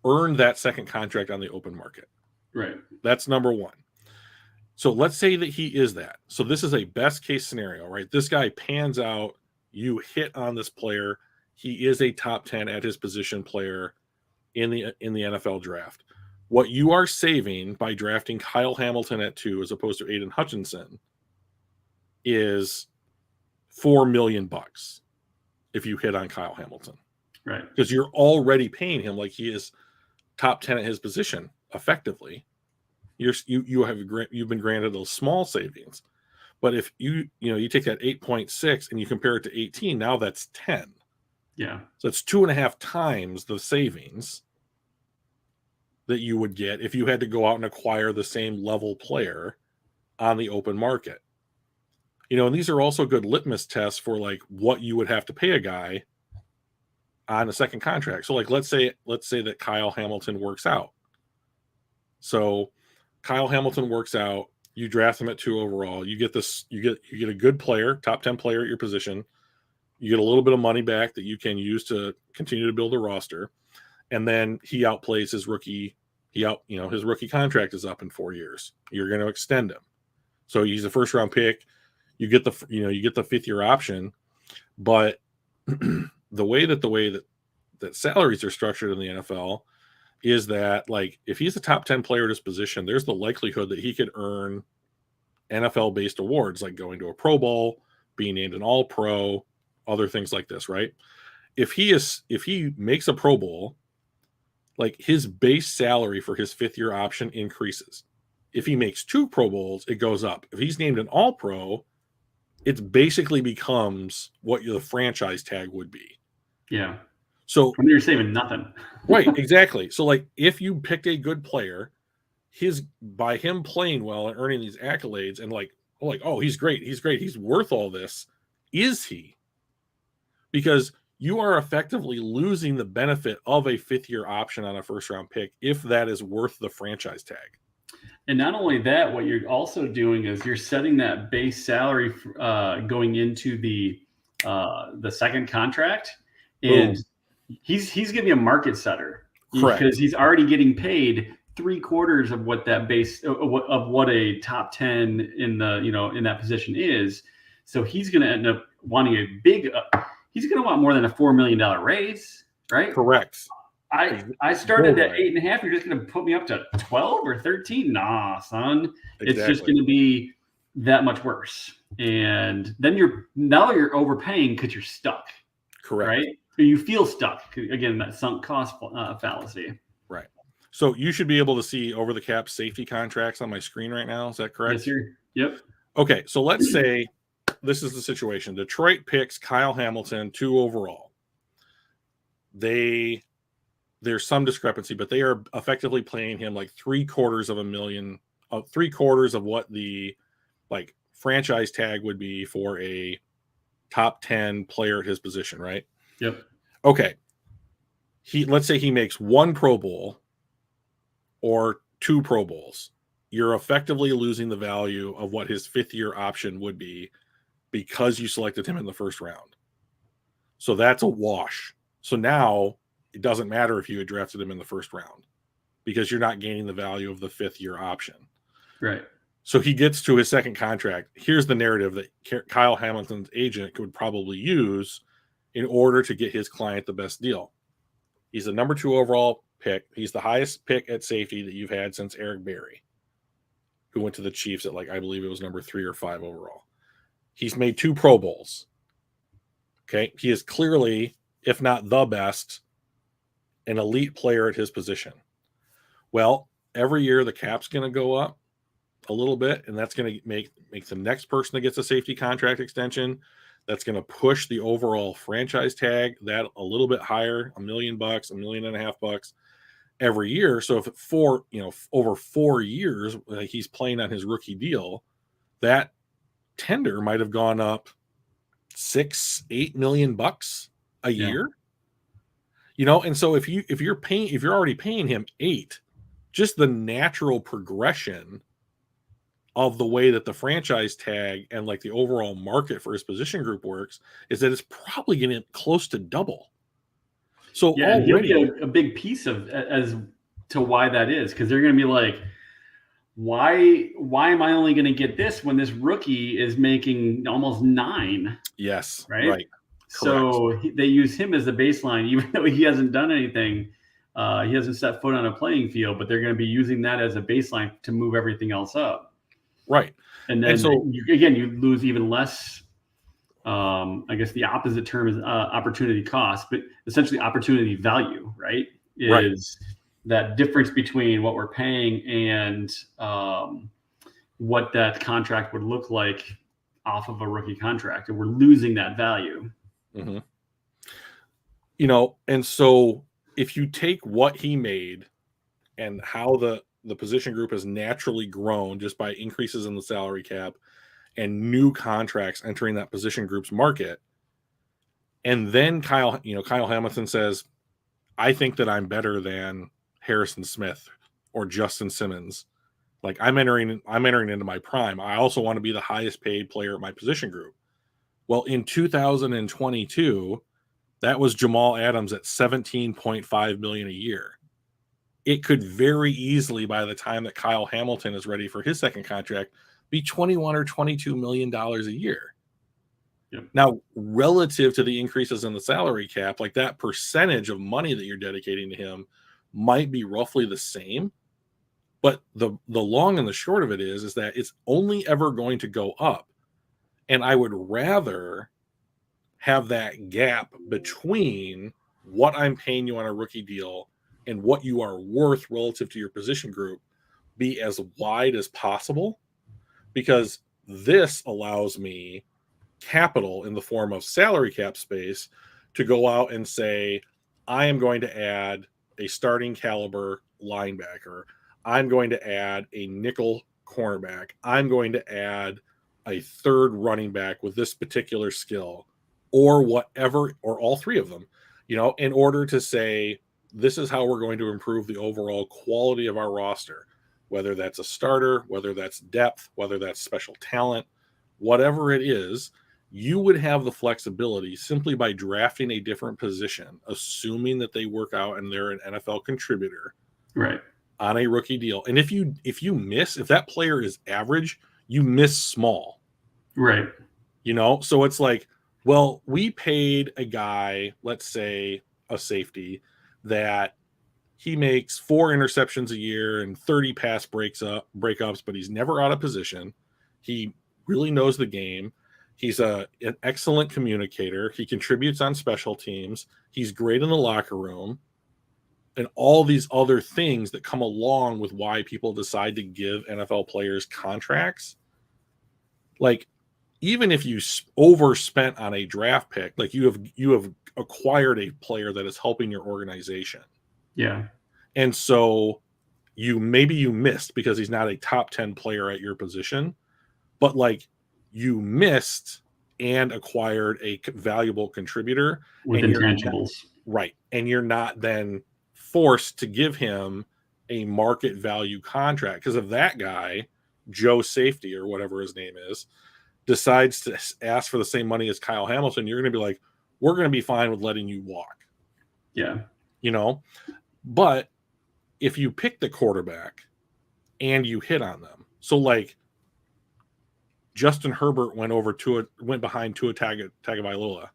S1: earned that second contract on the open market.
S2: Right.
S1: That's number 1. So let's say that he is that. So this is a best case scenario, right? This guy pans out, you hit on this player, he is a top 10 at his position player in the NFL draft. What you are saving by drafting Kyle Hamilton at 2 as opposed to Aiden Hutchinson is $4 million if you hit on Kyle Hamilton.
S2: Right.
S1: Because you're already paying him like he is top 10 at his position effectively. You've been granted those small savings. But if you take that 8.6 and you compare it to 18, now that's 10.
S2: Yeah.
S1: So it's 2.5 times the savings that you would get if you had to go out and acquire the same level player on the open market. And these are also good litmus tests for like what you would have to pay a guy on a second contract. So like let's say that Kyle Hamilton works out. So Kyle Hamilton works out, you draft him at 2 overall, you get a good player, top 10 player at your position. You get a little bit of money back that you can use to continue to build a roster. And then he outplays his rookie. His rookie contract is up in 4 years. You're going to extend him. So he's a first round pick. You get the 5th year option. But the way that salaries are structured in the NFL is that, like, if he's a top 10 player at his position, there's the likelihood that he could earn NFL based awards, like going to a Pro Bowl, being named an All Pro, other things like this, right? If he makes a Pro Bowl, like, his base salary for his 5th year option increases. If he makes 2 Pro Bowls, it goes up. If he's named an All Pro, it basically becomes what the franchise tag would be.
S2: Yeah.
S1: So
S2: when you're saving nothing.
S1: Right, exactly. So like if you picked a good player, by him playing well and earning these accolades and he's great, he's worth all this. Is he? Because you are effectively losing the benefit of a 5th year option on a first round pick if that is worth the franchise tag.
S2: And not only that, what you're also doing is you're setting that base salary going into the second contract, and
S1: Boom.
S2: he's going to be a market setter.
S1: Correct.
S2: Because he's already getting paid 3/4 of what that base of what a top 10 in that position is. So he's going to end up wanting a big. He's going to want more than a $4 million raise, right?
S1: Correct.
S2: I started at 8.5. You're just going to put me up to 12 or 13? Nah, son.
S1: Exactly.
S2: It's just going to be that much worse. And then you're overpaying because you're stuck.
S1: Correct.
S2: Right? Or you feel stuck. Again, that sunk cost fallacy.
S1: Right. So you should be able to see over the cap safety contracts on my screen right now. Is that correct?
S2: Yes, sir. Yep.
S1: Okay. So let's say this is the situation. Detroit picks Kyle Hamilton 2 overall. There's some discrepancy, but they are effectively playing him like $750,000 of what the like franchise tag would be for a top 10 player at his position, right?
S2: Yep.
S1: Okay. Let's say he makes 1 Pro Bowl or 2 Pro Bowls. You're effectively losing the value of what his 5th-year option would be because you selected him in the first round. So that's a wash. So now it doesn't matter if you had drafted him in the first round because you're not gaining the value of the 5th-year option.
S2: Right.
S1: So he gets to his second contract. Here's the narrative that Kyle Hamilton's agent could probably use in order to get his client the best deal. He's the number 2 overall pick. He's the highest pick at safety that you've had since Eric Berry, who went to the Chiefs at I believe it was number 3 or 5 overall. He's made 2 Pro Bowls. Okay. He is clearly, if not the best, an elite player at his position. Well, every year the cap's going to go up a little bit, and that's going to make the next person that gets a safety contract extension. That's going to push the overall franchise tag that a little bit higher, $1 million, $1.5 million every year. So if over 4 years he's playing on his rookie deal, that tender might have gone up $6-8 million a year. And so if you're already paying him 8, just the natural progression of the way that the franchise tag and like the overall market for his position group works is that it's probably going to close to double. So
S2: and he'll be a big piece of as to why that is, because they're going to be like, why am I only going to get this when this rookie is making almost 9?
S1: Yes.
S2: Right. So they use him as the baseline, even though he hasn't done anything. He hasn't set foot on a playing field, but they're going to be using that as a baseline to move everything else up.
S1: Right.
S2: And then you lose even less. I guess the opposite term is opportunity cost, but essentially opportunity value, right? Is that difference between what we're paying and what that contract would look like off of a rookie contract, and we're losing that value.
S1: Mm-hmm. And so if you take what he made and how the position group has naturally grown just by increases in the salary cap and new contracts entering that position group's market, and then Kyle Hamilton says, I think that I'm better than Harrison Smith or Justin Simmons. Like I'm entering into my prime. I also want to be the highest paid player at my position group. Well, in 2022, that was Jamal Adams at $17.5 million a year. It could very easily, by the time that Kyle Hamilton is ready for his second contract, be $21 or $22 million a year.
S2: Yep.
S1: Now, relative to the increases in the salary cap, like that percentage of money that you're dedicating to him might be roughly the same. But the long and the short of it is that it's only ever going to go up. And I would rather have that gap between what I'm paying you on a rookie deal and what you are worth relative to your position group be as wide as possible, because this allows me capital in the form of salary cap space to go out and say, I am going to add a starting caliber linebacker. I'm going to add a nickel cornerback. I'm going to add a third running back with this particular skill, or whatever, or all 3 of them, in order to say, this is how we're going to improve the overall quality of our roster, whether that's a starter, whether that's depth, whether that's special talent, whatever it is. You would have the flexibility simply by drafting a different position, assuming that they work out and they're an NFL contributor,
S2: right,
S1: on a rookie deal. And if if that player is average, you miss small,
S2: right?
S1: So it's like, well, we paid a guy, let's say a safety, that he makes 4 interceptions a year and 30 pass breakups, but he's never out of position. He really knows the game. He's an excellent communicator. He contributes on special teams. He's great in the locker room. And all these other things that come along with why people decide to give NFL players contracts. Like, even if you overspent on a draft pick, like you have acquired a player that is helping your organization.
S2: Yeah.
S1: And so you missed because he's not a top 10 player at your position, but like you missed and acquired a valuable contributor
S2: with
S1: and
S2: intangibles.
S1: Right. And you're not then forced to give him a market value contract, because if that guy, Joe Safety or whatever his name is, decides to ask for the same money as Kyle Hamilton, you're going to be like, we're going to be fine with letting you walk.
S2: Yeah.
S1: You know, but if you pick the quarterback and you hit on them, so like Justin Herbert went behind Tua Tagovailoa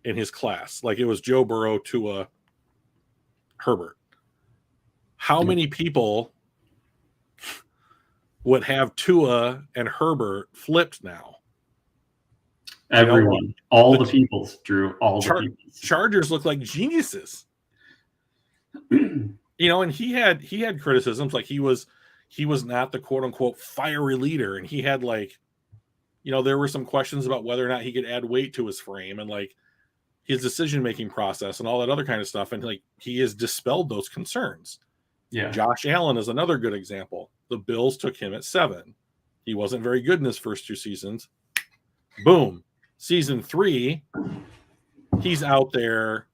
S1: in his class, like it was Joe Burrow, Tua, Herbert. How many people would have Tua and Herbert flipped now?
S2: Everyone, all the peoples, Drew, all the peoples.
S1: Chargers look like geniuses. And he had criticisms, like he was not the quote unquote fiery leader, and he had like, there were some questions about whether or not he could add weight to his frame and like his decision making process and all that other kind of stuff, and like he has dispelled those concerns.
S2: Yeah.
S1: Josh Allen is another good example. The Bills took him at 7. He wasn't very good in his first 2 seasons. Boom. Season 3, he's out there,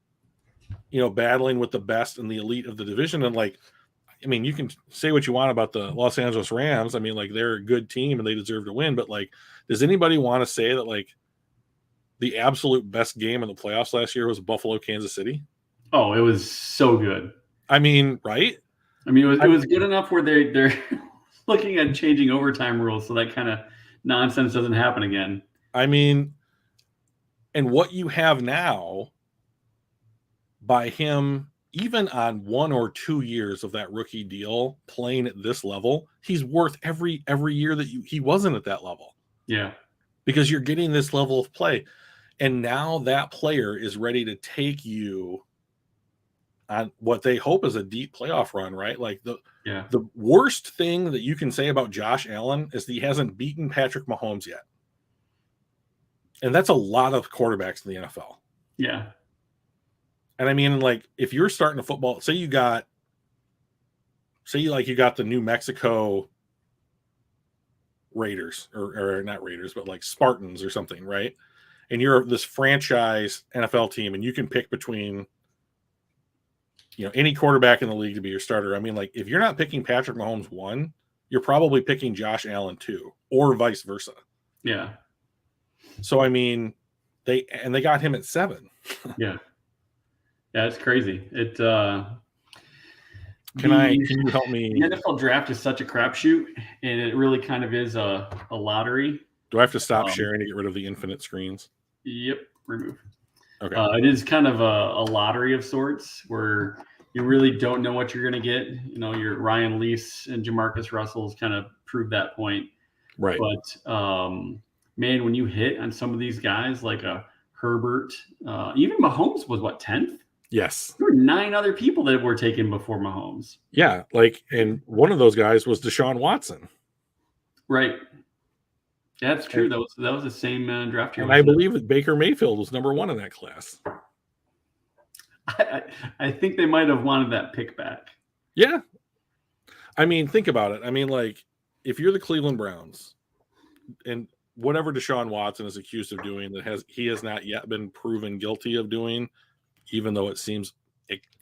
S1: battling with the best and the elite of the division. And like, I mean, you can say what you want about the Los Angeles Rams. I mean, like, they're a good team and they deserve to win. But like, does anybody want to say that like the absolute best game in the playoffs last year was Buffalo, Kansas City?
S2: Oh, it was so good.
S1: I mean, right?
S2: I mean, it was good enough where they're looking at changing overtime rules so that kind of nonsense doesn't happen again.
S1: I mean, and what you have now, by him, even on 1 or 2 years of that rookie deal, playing at this level, he's worth every year that he wasn't at that level.
S2: Yeah.
S1: Because you're getting this level of play. And now that player is ready to take you on what they hope is a deep playoff run, right? Like the worst thing that you can say about Josh Allen is that he hasn't beaten Patrick Mahomes yet. And that's a lot of quarterbacks in the NFL.
S2: Yeah.
S1: And I mean, like, if you're starting a football, say you got the New Mexico Raiders, or not Raiders, but like Spartans or something, right? And you're this franchise NFL team, and you can pick between, any quarterback in the league to be your starter. I mean, like, if you're not picking Patrick Mahomes 1, you're probably picking Josh Allen 2, or vice versa.
S2: Yeah.
S1: So, I mean, they got him at 7.
S2: Yeah. Yeah, it's crazy. It
S1: can you help me?
S2: The NFL draft is such a crapshoot, and it really kind of is a lottery.
S1: Do I have to stop sharing to get rid of the infinite screens?
S2: Yep, remove.
S1: Okay.
S2: It is kind of a lottery of sorts where you really don't know what you're going to get. Your Ryan Leafs and Jamarcus Russell's kind of proved that point.
S1: Right.
S2: But man, when you hit on some of these guys like a Herbert, even Mahomes was 10th?
S1: Yes.
S2: There were 9 other people that were taken before Mahomes.
S1: Yeah, like, and one of those guys was Deshaun Watson.
S2: Right. That's true. That was the same draft year.
S1: And I believe that Baker Mayfield was number 1 in that class.
S2: I think they might have wanted that pick back.
S1: Yeah. I mean, think about it. I mean, like, if you're the Cleveland Browns, and whatever Deshaun Watson is accused of doing he has not yet been proven guilty of doing, even though it seems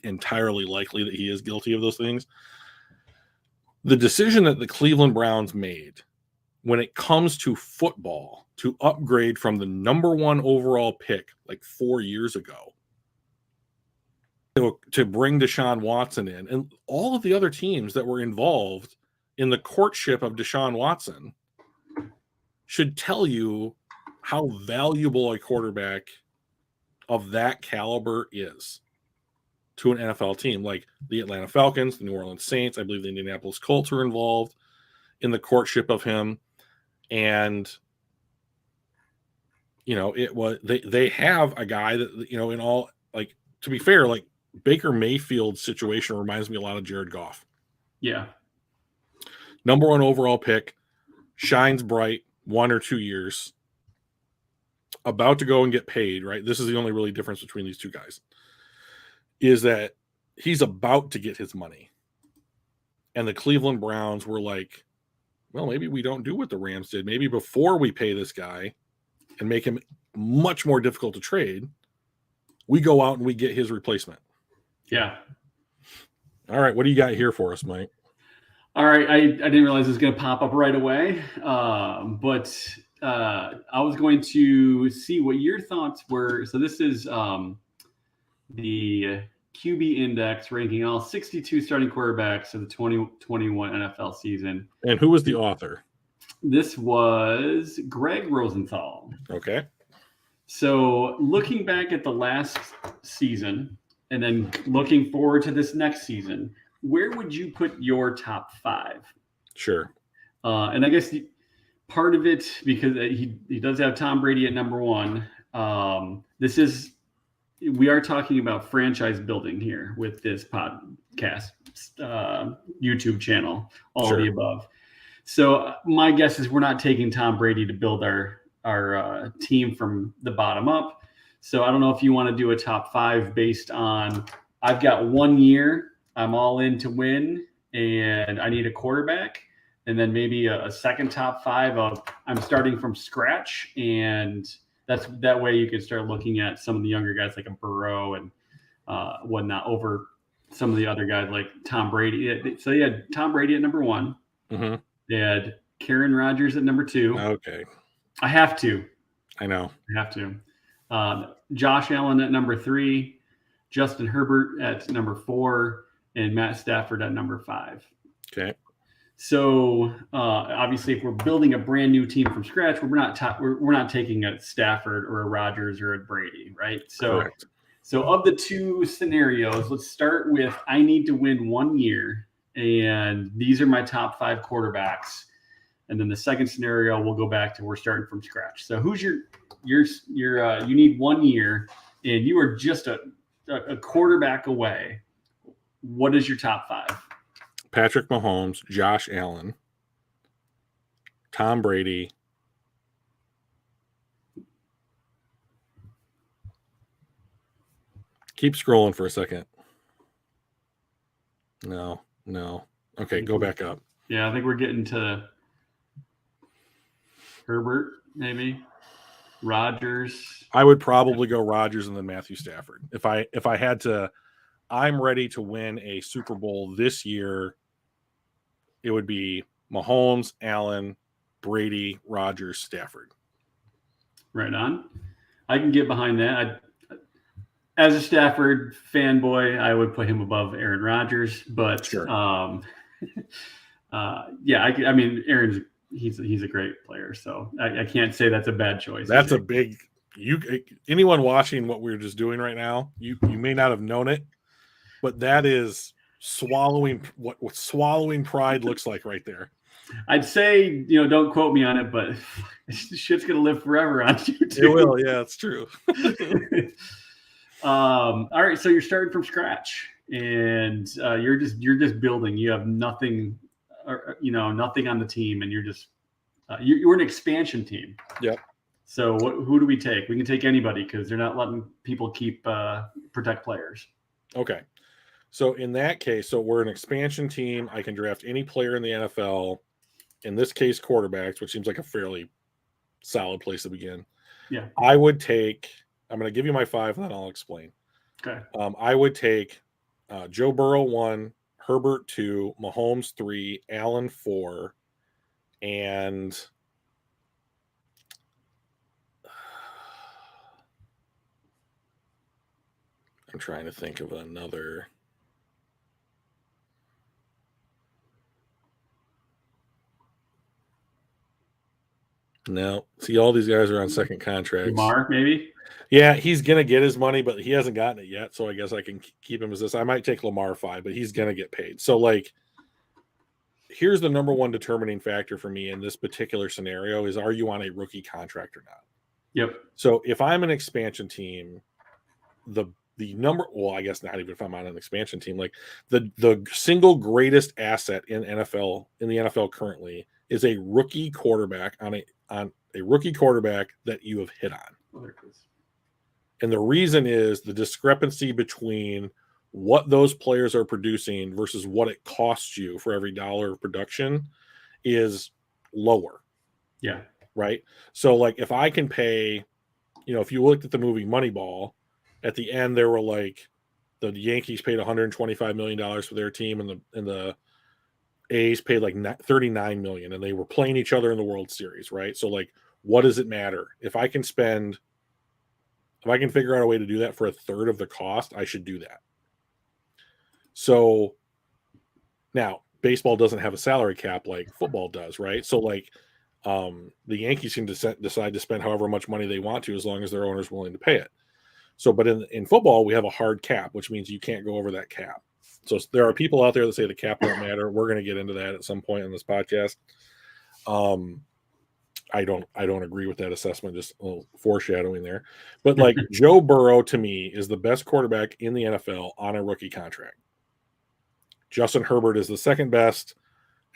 S1: entirely likely that he is guilty of those things. The decision that the Cleveland Browns made when it comes to football to upgrade from the number 1 overall pick like 4 years ago to bring Deshaun Watson in, and all of the other teams that were involved in the courtship of Deshaun Watson, should tell you how valuable a quarterback of that caliber is to an NFL team. Like the Atlanta Falcons, the New Orleans Saints, I believe the Indianapolis Colts were involved in the courtship of him. And it was they have a guy that in all, like, to be fair, like Baker Mayfield's situation reminds me a lot of Jared Goff.
S2: Yeah.
S1: Number 1 overall pick, shines bright 1 or 2 years, about to go and get paid, right? This is the only really difference between these two guys, is that he's about to get his money. And the Cleveland Browns were like, well, maybe we don't do what the Rams did. Maybe before we pay this guy and make him much more difficult to trade, we go out and we get his replacement.
S2: Yeah.
S1: All right. What do you got here for us, Mike?
S2: All right. I didn't realize it was going to pop up right away. But I was going to see what your thoughts were. So this is the QB index ranking all 62 starting quarterbacks of the 2021 NFL season.
S1: And who was the author?
S2: This was Greg Rosenthal.
S1: Okay.
S2: So looking back at the last season and then looking forward to this next season, where would you put your top 5?
S1: Sure.
S2: And I guess part of it, because he does have Tom Brady at number 1. We are talking about franchise building here with this podcast, YouTube channel, all of the above. So my guess is we're not taking Tom Brady to build our team from the bottom up. So I don't know if you want to do a top 5 based on, I've got 1 year, I'm all in to win, and I need a quarterback. And then maybe a second top 5 of I'm starting from scratch, and that way you can start looking at some of the younger guys like a Burrow and whatnot over some of the other guys like Tom Brady. So you had Tom Brady at number 1.
S1: Mm-hmm.
S2: They had Aaron Rodgers at number 2.
S1: Okay.
S2: I have to.
S1: I know.
S2: I have to. Josh Allen at number 3, Justin Herbert at number 4, and Matt Stafford at number 5.
S1: Okay.
S2: So obviously, if we're building a brand new team from scratch, we're not taking a Stafford or a Rodgers or a Brady, right? So,
S1: correct.
S2: So of the 2 scenarios, let's start with I need to win 1 year, and these are my top 5 quarterbacks. And then the second scenario, we'll go back to we're starting from scratch. So who's you need 1 year, and you are just a quarterback away. What is your top 5?
S1: Patrick Mahomes, Josh Allen, Tom Brady, keep scrolling for a second. No. Okay, go back up.
S2: Yeah, I think we're getting to Herbert, maybe Rodgers.
S1: I would probably go Rodgers and then Matthew Stafford. If I had to, I'm ready to win a Super Bowl this year. It would be Mahomes, Allen, Brady, Rodgers, Stafford.
S2: Right on. I can get behind that. As a Stafford fanboy, I would put him above Aaron Rodgers, but
S1: sure.
S2: Yeah, I mean, Aaron's he's a great player, so I can't say that's a bad choice.
S1: That's a big. Anyone watching what we're just doing right now, you may not have known it, but that is swallowing what swallowing pride looks like right there.
S2: I'd say, don't quote me on it, but shit's gonna live forever on YouTube.
S1: It will, yeah, it's true.
S2: All right, so you're starting from scratch, and you're just building. You have nothing, nothing on the team, and you're just you're an expansion team.
S1: Yep.
S2: So who do we take? We can take anybody because they're not letting people keep protect players.
S1: Okay. So in that case, we're an expansion team. I can draft any player in the NFL. In this case, quarterbacks, which seems like a fairly solid place to begin.
S2: Yeah.
S1: I would take. I'm going to give you my 5, and then I'll explain.
S2: Okay.
S1: I would take Joe Burrow 1, Herbert 2, Mahomes 3, Allen 4, and I'm trying to think of another. No, see, all these guys are on second contracts.
S2: Lamar, maybe?
S1: Yeah, he's going to get his money, but he hasn't gotten it yet, so I guess I can keep him as this. I might take Lamar 5, but he's going to get paid. So, here's the number one determining factor for me in this particular scenario is, are you on a rookie contract or not?
S2: Yep.
S1: So if I'm an expansion team, the number, well, I guess not even if I'm on an expansion team, like the single greatest asset in the NFL currently is a rookie quarterback on a rookie quarterback that you have hit on.
S2: Oh, there it is.
S1: And the reason is the discrepancy between what those players are producing versus what it costs you for every dollar of production is lower.
S2: Yeah.
S1: Right. So like if I can pay, if you looked at the movie Moneyball, at the end there were like the Yankees paid $125 million for their team, and the A's paid like $39 million, and they were playing each other in the World Series, right? So like, what does it matter if I can figure out a way to do that for a third of the cost? I should do that. So now baseball doesn't have a salary cap like football does, right? So like, the Yankees can decide to spend however much money they want to as long as their owner's willing to pay it. So, but in football, we have a hard cap, which means you can't go over that cap. So there are people out there that say the cap don't matter. We're going to get into that at some point in this podcast. I don't agree with that assessment. Just a little foreshadowing there. But like Joe Burrow to me is the best quarterback in the NFL on a rookie contract. Justin Herbert is the second best.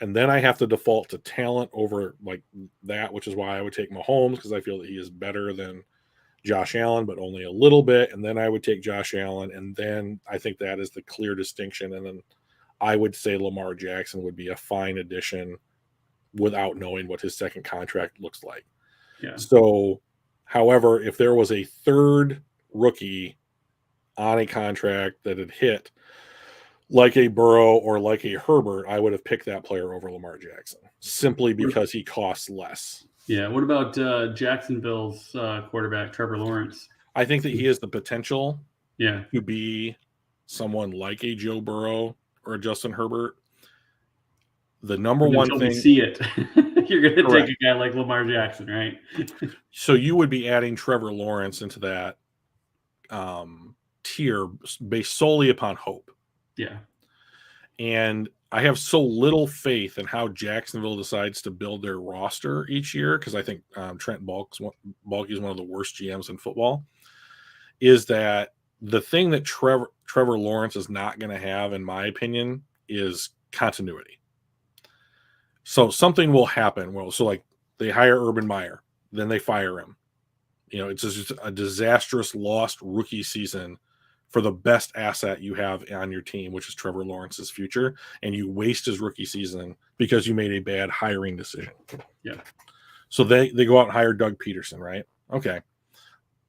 S1: And then I have to default to talent over like that, which is why I would take Mahomes, because I feel that he is better than Josh Allen, but only a little bit. And then I would take Josh Allen. And then I think that is the clear distinction. And then I would say Lamar Jackson would be a fine addition without knowing what his second contract looks like.
S2: Yeah.
S1: So, however, if there was a third rookie on a contract that had hit like a Burrow or like a Herbert, I would have picked that player over Lamar Jackson simply because he costs less.
S2: Yeah. What about Jacksonville's quarterback, Trevor Lawrence?
S1: I think that he has the potential
S2: Yeah.
S1: to be someone like a Joe Burrow or a Justin Herbert. The number one
S2: Until
S1: thing,
S2: we see it, you're going to
S1: correct,
S2: take a guy like Lamar Jackson, right?
S1: So you would be adding Trevor Lawrence into that tier based solely upon hope.
S2: Yeah.
S1: And I have so little faith in how Jacksonville decides to build their roster each year, because I think Trent Baalke is one of the worst GMs in football, is that the thing that Trevor Lawrence is not going to have, in my opinion, is continuity. So something will happen. Well, so like they hire Urban Meyer, then they fire him. It's just a disastrous lost rookie season for the best asset you have on your team, which is Trevor Lawrence's future, and you waste his rookie season because you made a bad hiring decision.
S2: Yeah.
S1: So they go out and hire Doug Peterson, right? Okay.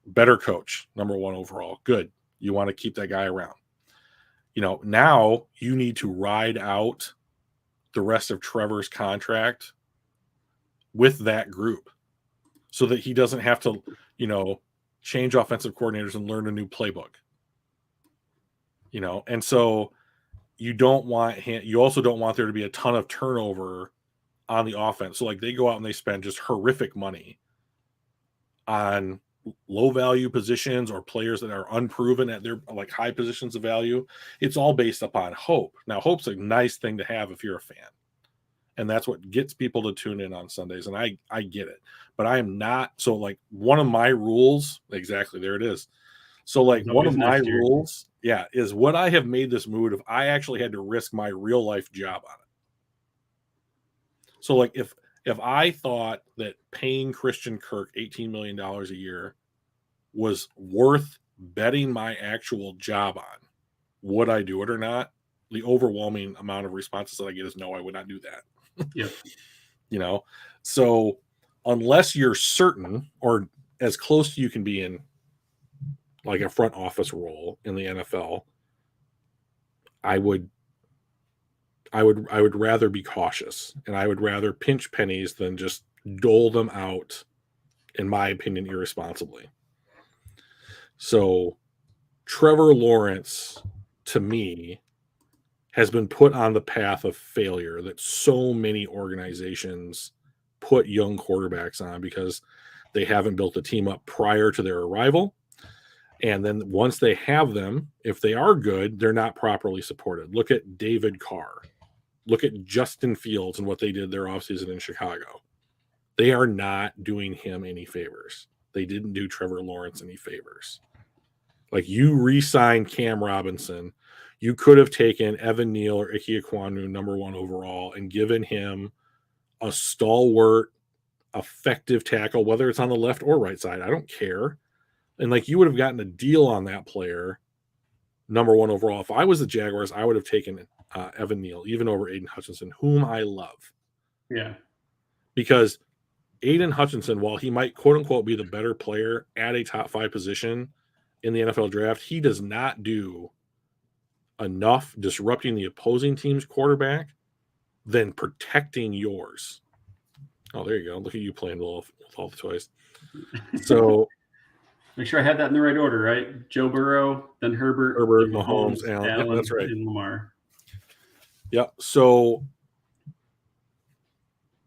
S1: Better coach, number one overall. Good. You want to keep that guy around. Now you need to ride out the rest of Trevor's contract with that group so that he doesn't have to, change offensive coordinators and learn a new playbook. And so you also don't want there to be a ton of turnover on the offense. So like they go out and they spend just horrific money on low value positions or players that are unproven at their like high positions of value. It's all based upon hope. Now, hope's a nice thing to have if you're a fan. And that's what gets people to tune in on Sundays. And I get it, but I am not. So like one of my rules, exactly, there it is. So like one of my rules, is what I have made this move if I actually had to risk my real life job on it. So like if I thought that paying Christian Kirk $18 million a year was worth betting my actual job on, would I do it or not? The overwhelming amount of responses that I get is no, I would not do that.
S2: Yep.
S1: So unless you're certain or as close to you can be in like a front office role in the NFL, I would rather be cautious, and I would rather pinch pennies than just dole them out, in my opinion, irresponsibly. So Trevor Lawrence, to me, has been put on the path of failure that so many organizations put young quarterbacks on because they haven't built a team up prior to their arrival. And then once they have them, if they are good, they're not properly supported. Look at David Carr. Look at Justin Fields and what they did their offseason in Chicago. They are not doing him any favors. they didn't do Trevor Lawrence any favors. Like, you re-signed Cam Robinson. You could have taken Evan Neal or Ike Ekwonu #1 overall and given him a stalwart, effective tackle, whether it's on the left or right side. I don't care. And like, you would have gotten a deal on that player #1 overall. If I was the Jaguars, I would have taken Evan Neal, even over Aiden Hutchinson, whom I love.
S2: Yeah.
S1: Because Aiden Hutchinson, while he might quote unquote be the better player at a top 5 position in the NFL draft, he does not do enough disrupting the opposing team's quarterback than protecting yours. Oh, there you go. Look at you playing with all the toys. So
S2: make sure I had that in the right order, right? Joe Burrow, then Herbert,
S1: Mahomes, Allen. Yep, that's right.
S2: And Lamar.
S1: Yep. So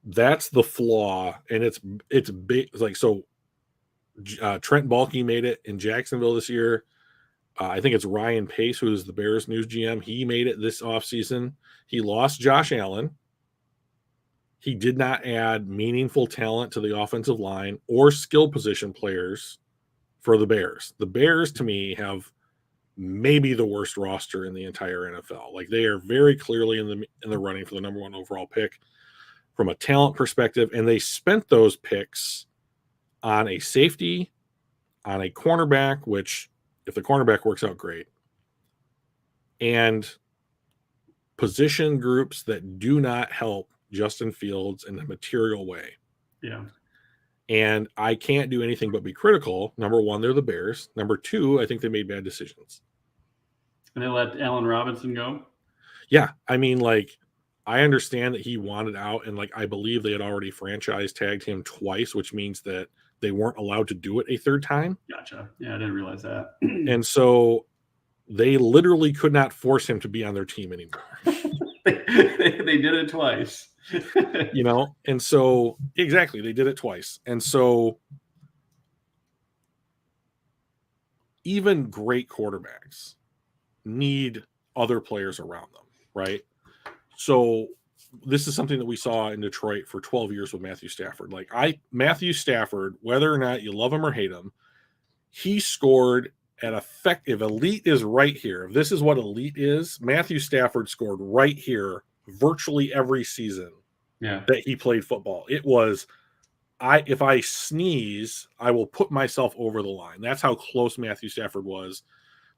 S1: that's the flaw, and it's big. Like, so Trent Baalke made it in Jacksonville this year. I think it's Ryan Pace, who's the Bears news GM. He made it this offseason. He lost Josh Allen. He did not add meaningful talent to the offensive line or skill position players for the Bears. The Bears, to me, have maybe the worst roster in the entire NFL. Like, they are very clearly in the running for the #1 overall pick from a talent perspective, and they spent those picks on a safety, on a cornerback, which, if the cornerback works out, great, and position groups that do not help Justin Fields in a material way.
S2: Yeah.
S1: And I can't do anything but be critical. #1, they're the Bears. #2, I think they made bad decisions.
S2: And they let Allen Robinson go?
S1: Yeah. I mean, like, I understand that he wanted out, and like, I believe they had already franchise tagged him twice, which means that they weren't allowed to do it a third time.
S2: Gotcha. Yeah, I didn't realize that.
S1: And so they literally could not force him to be on their team anymore.
S2: They did it twice.
S1: You know? And so, exactly, they did it twice. And so even great quarterbacks need other players around them, right? So this is something that we saw in Detroit for 12 years with Matthew Stafford. Like, Matthew Stafford, whether or not you love him or hate him, he scored at effective. Elite is right here. If this is what elite is, Matthew Stafford scored right here virtually every season that he played football. It was, if I sneeze, I will put myself over the line. That's how close Matthew Stafford was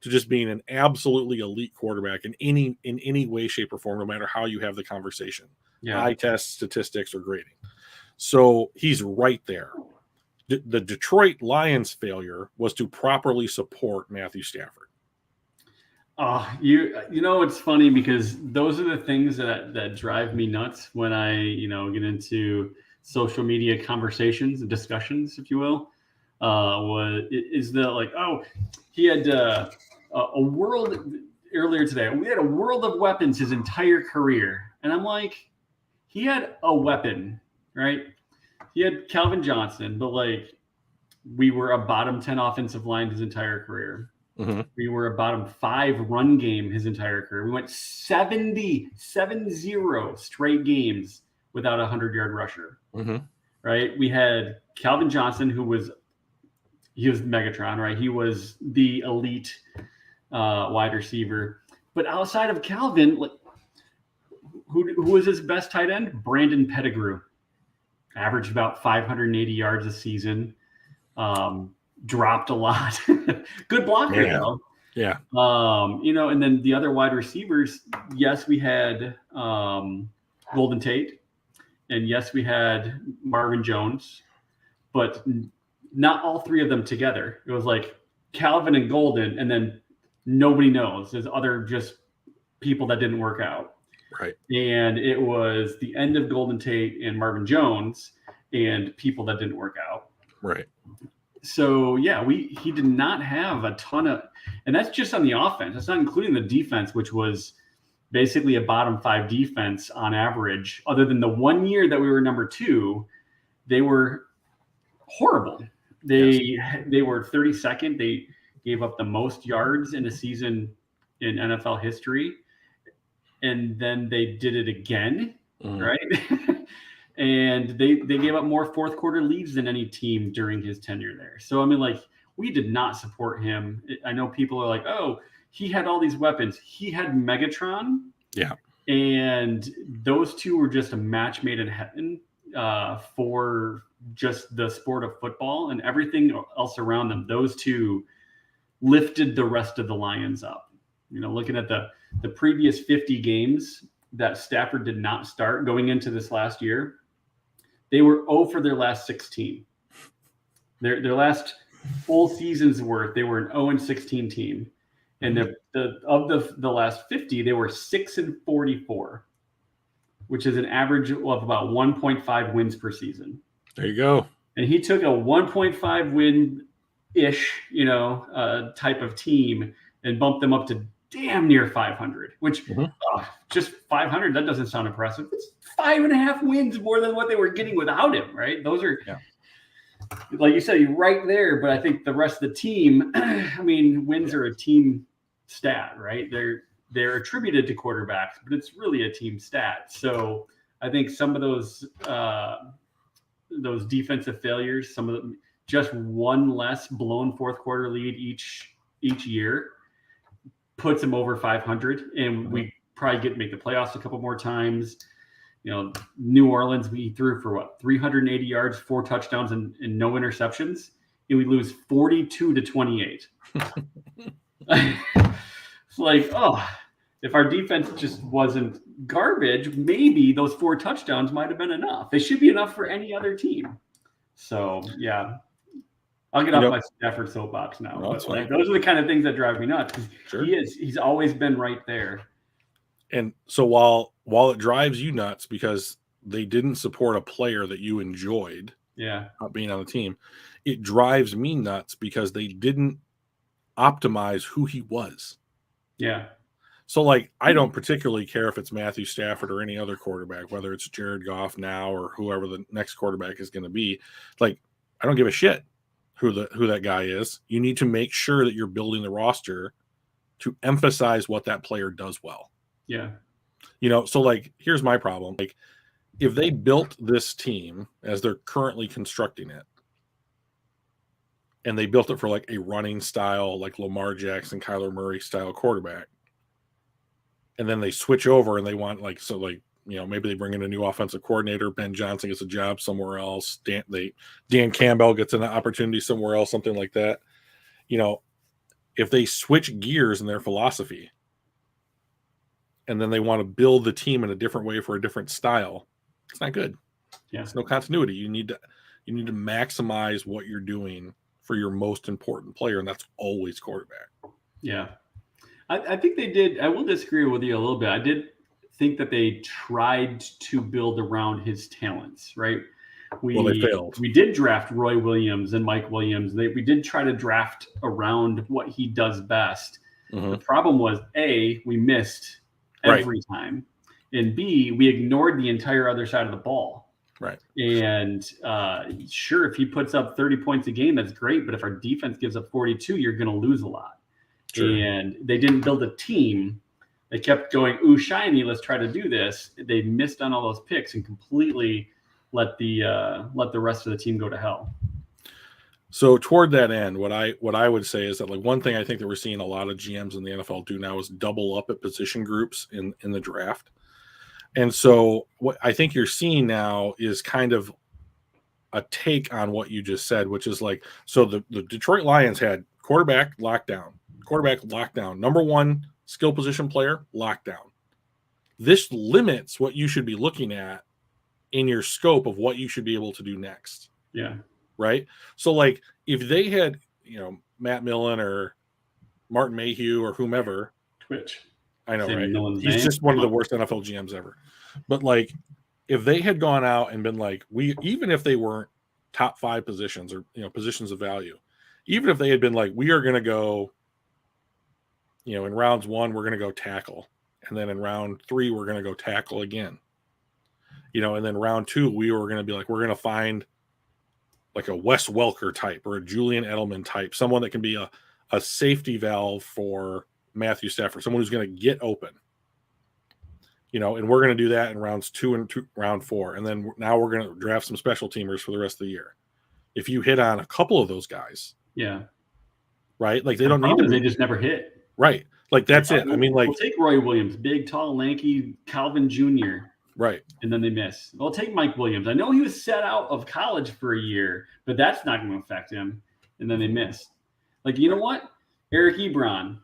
S1: to just being an absolutely elite quarterback in any way, shape, or form, no matter how you have the conversation. Eye test, statistics, or grading. So he's right there. The Detroit Lions' failure was to properly support Matthew Stafford.
S2: You know, it's funny because those are the things that drive me nuts when I, get into social media conversations and discussions, if you will. He had a world earlier today. We had a world of weapons his entire career, and I'm like, he had a weapon, right? He had Calvin Johnson, but like, we were a bottom 10 offensive line his entire career.
S1: Mm-hmm.
S2: We were a bottom 5 run game his entire career. We went 70 straight games without a 100-yard rusher.
S1: Mm-hmm.
S2: Right? We had Calvin Johnson, he was Megatron, right? He was the elite wide receiver. But outside of Calvin, like, who was his best tight end? Brandon Pettigrew. Averaged about 580 yards a season. Dropped a lot. Good blocker, though.
S1: Yeah.
S2: And then the other wide receivers, yes, we had Golden Tate, and yes, we had Marvin Jones, but not all three of them together. It was like Calvin and Golden, and then nobody knows. There's other just people that didn't work out.
S1: Right.
S2: And it was the end of Golden Tate and Marvin Jones and people that didn't work out.
S1: Right.
S2: So, yeah, he did not have a ton of – and that's just on the offense. That's not including the defense, which was basically a bottom 5 defense on average. Other than the 1 year that we were number 2, they were horrible. They were 32nd. They gave up the most yards in a season in NFL history. And then they did it again, right? and they gave up more fourth quarter leads than any team during his tenure there. So I mean, like, we did not support him. I know people are like, oh, he had all these weapons. He had Megatron.
S1: Yeah.
S2: And those two were just a match made in heaven for just the sport of football and everything else around them. Those two lifted the rest of the Lions up. You know, looking at the previous 50 games that Stafford did not start going into this last year, they were 0 for their last 16. Their last full season's worth, they were an 0-16 team. And the last 50, they were 6-44, which is an average of about 1.5 wins per season.
S1: There you go.
S2: And he took a 1.5 win-ish, type of team and bumped them up to damn near 500, which just 500, that doesn't sound impressive. It's 5.5 wins more than what they were getting without him, right? Those are, like you said, you're right there. But I think the rest of the team, I mean, wins are a team stat, right? They're attributed to quarterbacks, but it's really a team stat. So I think some of those defensive failures, some of them, just one less blown fourth quarter lead each year puts them over 500, and we probably make the playoffs a couple more times. New Orleans, we threw for 380 yards, 4 touchdowns, and no interceptions, and we lose 42-28. It's like, if our defense just wasn't garbage, maybe those 4 touchdowns might have been enough. They should be enough for any other team. So, yeah. I'll get off my Stafford soapbox now.
S1: No,
S2: but those are the kind of things that drive me nuts. Sure. He's always been right there.
S1: And so while it drives you nuts because they didn't support a player that you enjoyed being on the team, it drives me nuts because they didn't optimize who he was.
S2: Yeah.
S1: So, like, I don't particularly care if it's Matthew Stafford or any other quarterback, whether it's Jared Goff now or whoever the next quarterback is going to be. Like, I don't give a shit who that guy is. You need to make sure that you're building the roster to emphasize what that player does well.
S2: Yeah.
S1: So, like, here's my problem. Like, if they built this team as they're currently constructing it, and they built it for like a running style, like Lamar Jackson, Kyler Murray style quarterback, and then they switch over and they want maybe they bring in a new offensive coordinator, Ben Johnson gets a job somewhere else, Dan Campbell gets an opportunity somewhere else, something like that. If they switch gears in their philosophy and then they want to build the team in a different way for a different style, it's not good.
S2: Yeah.
S1: It's no continuity. You need to maximize what you're doing for your most important player, and that's always quarterback.
S2: Yeah. I think they did. I will disagree with you a little bit. I did think that they tried to build around his talents, right?
S1: They failed.
S2: We did draft Roy Williams and Mike Williams. We did try to draft around what he does best. The problem was, A, we missed every time, and B, we ignored the entire other side of the ball.
S1: Right.
S2: And sure, if he puts up 30 points a game, that's great. But if our defense gives up 42, you're going to lose a lot. Sure. And they didn't build a team. They kept going, ooh, shiny, let's try to do this. They missed on all those picks and completely let the rest of the team go to hell.
S1: So toward that end, what I would say is that, like, one thing I think that we're seeing a lot of GMs in the NFL do now is double up at position groups in the draft. And so what I think you're seeing now is kind of a take on what you just said, which is like, so the Detroit Lions had quarterback lockdown, number one skill position player lockdown. This limits what you should be looking at in your scope of what you should be able to do next.
S2: Yeah.
S1: Right. So, like, if they had, Matt Millen or Martin Mayhew or whomever,
S2: Twitch.
S1: I know, right? He's just one of the worst NFL GMs ever. But, like, if they had gone out and been like, even if they weren't top 5 positions or, positions of value, even if they had been like, we are going to go, in rounds 1, we're going to go tackle. And then in round 3, we're going to go tackle again. And then round 2, we were going to be like, we're going to find like a Wes Welker type or a Julian Edelman type, someone that can be a safety valve for Matthew Stafford, someone who's going to get open. and we're going to do that in rounds 2 and round 4. And then now we're going to draft some special teamers for the rest of the year. If you hit on a couple of those guys,
S2: yeah,
S1: right? Like they
S2: the
S1: don't need to
S2: problem is
S1: be
S2: they just never hit.
S1: right. Like that's it. I mean, like
S2: we'll take Roy Williams, big, tall, lanky Calvin Jr.
S1: right.
S2: And then they miss. They'll take Mike Williams. I know he was set out of college for a year, but that's not going to affect him. And then they miss. Like, you know what? Eric Ebron.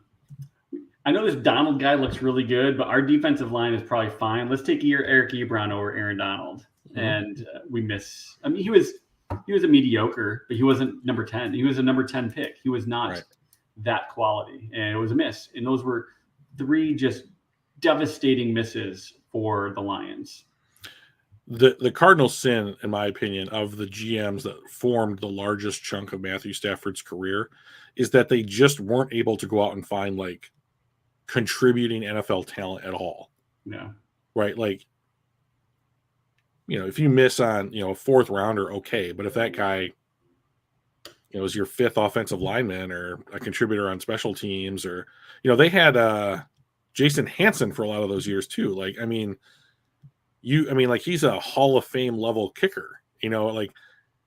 S2: I know this Donald guy looks really good, but our defensive line is probably fine. Let's take Eric Ebron over Aaron Donald. And we miss. I mean, he was a mediocre, but he wasn't number 10. He was a number 10 pick. He was not that quality. And it was a miss. And those were 3 just devastating misses for the Lions.
S1: The cardinal sin, in my opinion, of the GMs that formed the largest chunk of Matthew Stafford's career is that they just weren't able to go out and find like contributing NFL talent at all.
S2: Yeah.
S1: Right. Like, if you miss on, a 4th rounder, okay. But if that guy, is your 5th offensive lineman or a contributor on special teams, or, they had Jason Hansen for a lot of those years too. Like, like he's a Hall of Fame level kicker, like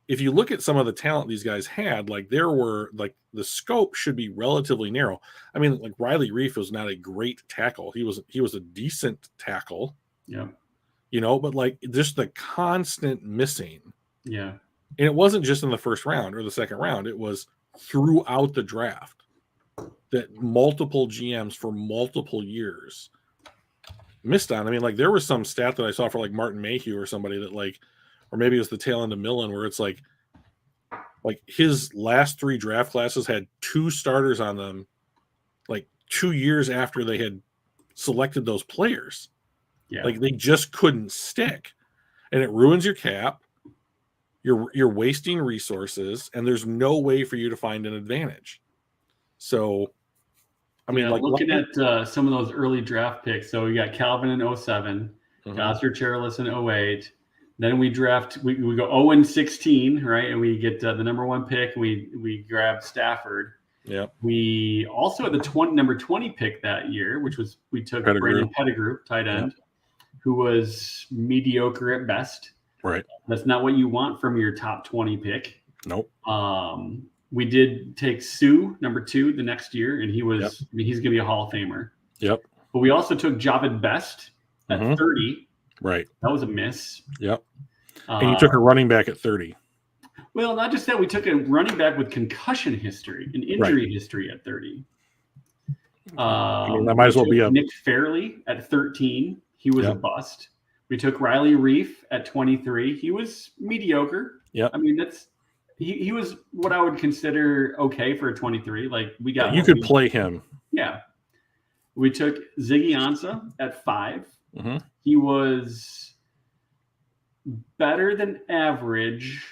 S1: if you look at some of the talent these guys had, like there were like the scope should be relatively narrow. I mean, like Riley Reif was not a great tackle. He was a decent tackle.
S2: Yeah.
S1: But like just the constant missing.
S2: Yeah.
S1: And it wasn't just in the 1st round or the 2nd round. It was throughout the draft that multiple GMs for multiple years missed on. I mean, like there was some stat that I saw for like Martin Mayhew or somebody that like, or maybe it was the tail end of Millen, where it's like his last 3 draft classes had 2 starters on them, like 2 years after they had selected those players.
S2: Yeah.
S1: Like they just couldn't stick, and it ruins your cap. You're wasting resources, and there's no way for you to find an advantage. So, I mean,
S2: looking at some of those early draft picks. So we got Calvin in 07, Gosser Charles in 08. Then we draft, we go 0-16, right? And we get the number 1 pick. We grab Stafford.
S1: Yeah.
S2: We also had the number 20 pick that year, which was we took Brandon Pettigrew, tight end, who was mediocre at best.
S1: Right.
S2: That's not what you want from your top 20 pick.
S1: Nope.
S2: We did take Sue, number 2, the next year, and he was, I mean, he's going to be a Hall of Famer.
S1: Yep.
S2: But we also took Javid Best at 30.
S1: Right.
S2: That was a miss.
S1: Yep. And you took a running back at 30.
S2: Well, not just that, we took a running back with concussion history and injury history at 30.
S1: That might as well be
S2: Nick Fairley at 13. He was a bust. We took Riley Reif at 23. He was mediocre.
S1: Yeah.
S2: I mean, he was what I would consider okay for a 23. Like we got
S1: you could play him.
S2: Yeah. We took Ziggy Ansah at 5. He was better than average.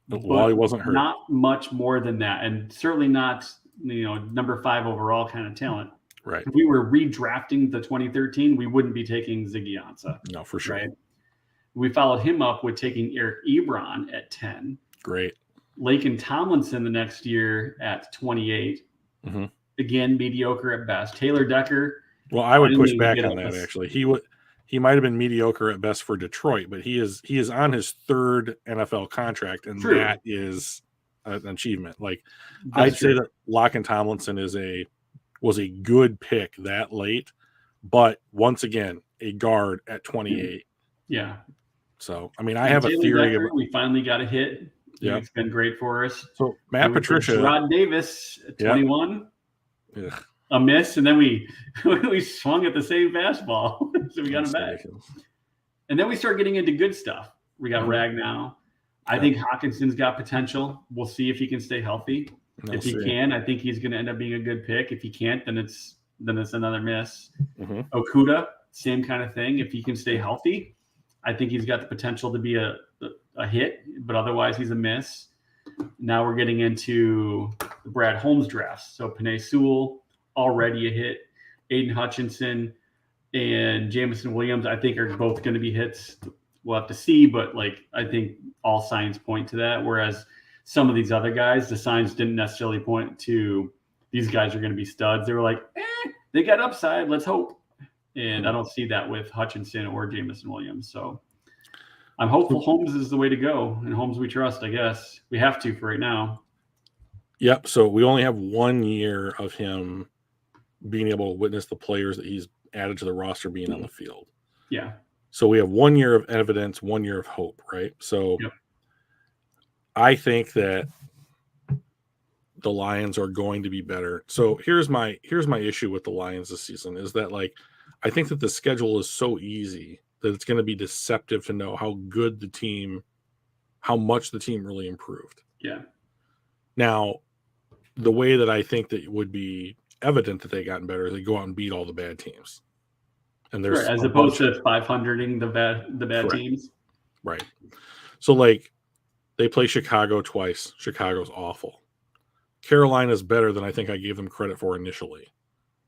S1: Well, he wasn't hurt.
S2: Not much more than that, and certainly not number 5 overall kind of talent.
S1: Right.
S2: If we were redrafting the 2013, we wouldn't be taking Ziggy Ansah.
S1: No, for sure. Right?
S2: We followed him up with taking Eric Ebron at 10.
S1: Great.
S2: Laken Tomlinson the next year at 28. Again, mediocre at best. Taylor Decker.
S1: Well, I would push back on that. Actually, he might have been mediocre at best for Detroit, but he is on his 3rd NFL contract, and that is an achievement. Like I'd say that Laken Tomlinson was a good pick that late, but once again, a guard at 28.
S2: Yeah.
S1: So, I mean, I have a theory
S2: about. We finally got a hit. Yeah, it's been great for us.
S1: So Matt Patricia,
S2: Rod Davis at 21, a miss, and then we swung at the same fastball, so we got him back. And then we start getting into good stuff. We got Ragnow. I think Hawkinson's got potential. We'll see if he can stay healthy. If he can, I think he's going to end up being a good pick. If he can't, then it's another miss. Okuda, same kind of thing. If he can stay healthy, I think he's got the potential to be a hit, but otherwise he's a miss. Now we're getting into the Brad Holmes drafts. So Penei Sewell, already a hit. Aiden Hutchinson and Jamison Williams, I think, are both going to be hits. We'll have to see, but I think all signs point to that. Whereas some of these other guys, the signs didn't necessarily point to these guys are going to be studs. They were like, they got upside. Let's hope. And I don't see that with Hutchinson or Jameson Williams. So I'm hopeful Holmes is the way to go, and Holmes we trust, I guess. We have to for right now.
S1: Yep. So we only have 1 year of him being able to witness the players that he's added to the roster being on the field.
S2: Yeah.
S1: So we have 1 year of evidence, 1 year of hope, right? So
S2: Yep.
S1: I think that the Lions are going to be better. So here's my issue with the Lions this season is that, like, I think that the schedule is so easy that it's going to be deceptive to know how much the team really improved.
S2: Yeah.
S1: Now, the way that I think that it would be evident that they gotten better is they go out and beat all the bad teams. And there's
S2: as opposed to 500ing the bad teams.
S1: Right. So, like, they play Chicago twice. Chicago's awful. Carolina's better than I think I gave them credit for initially,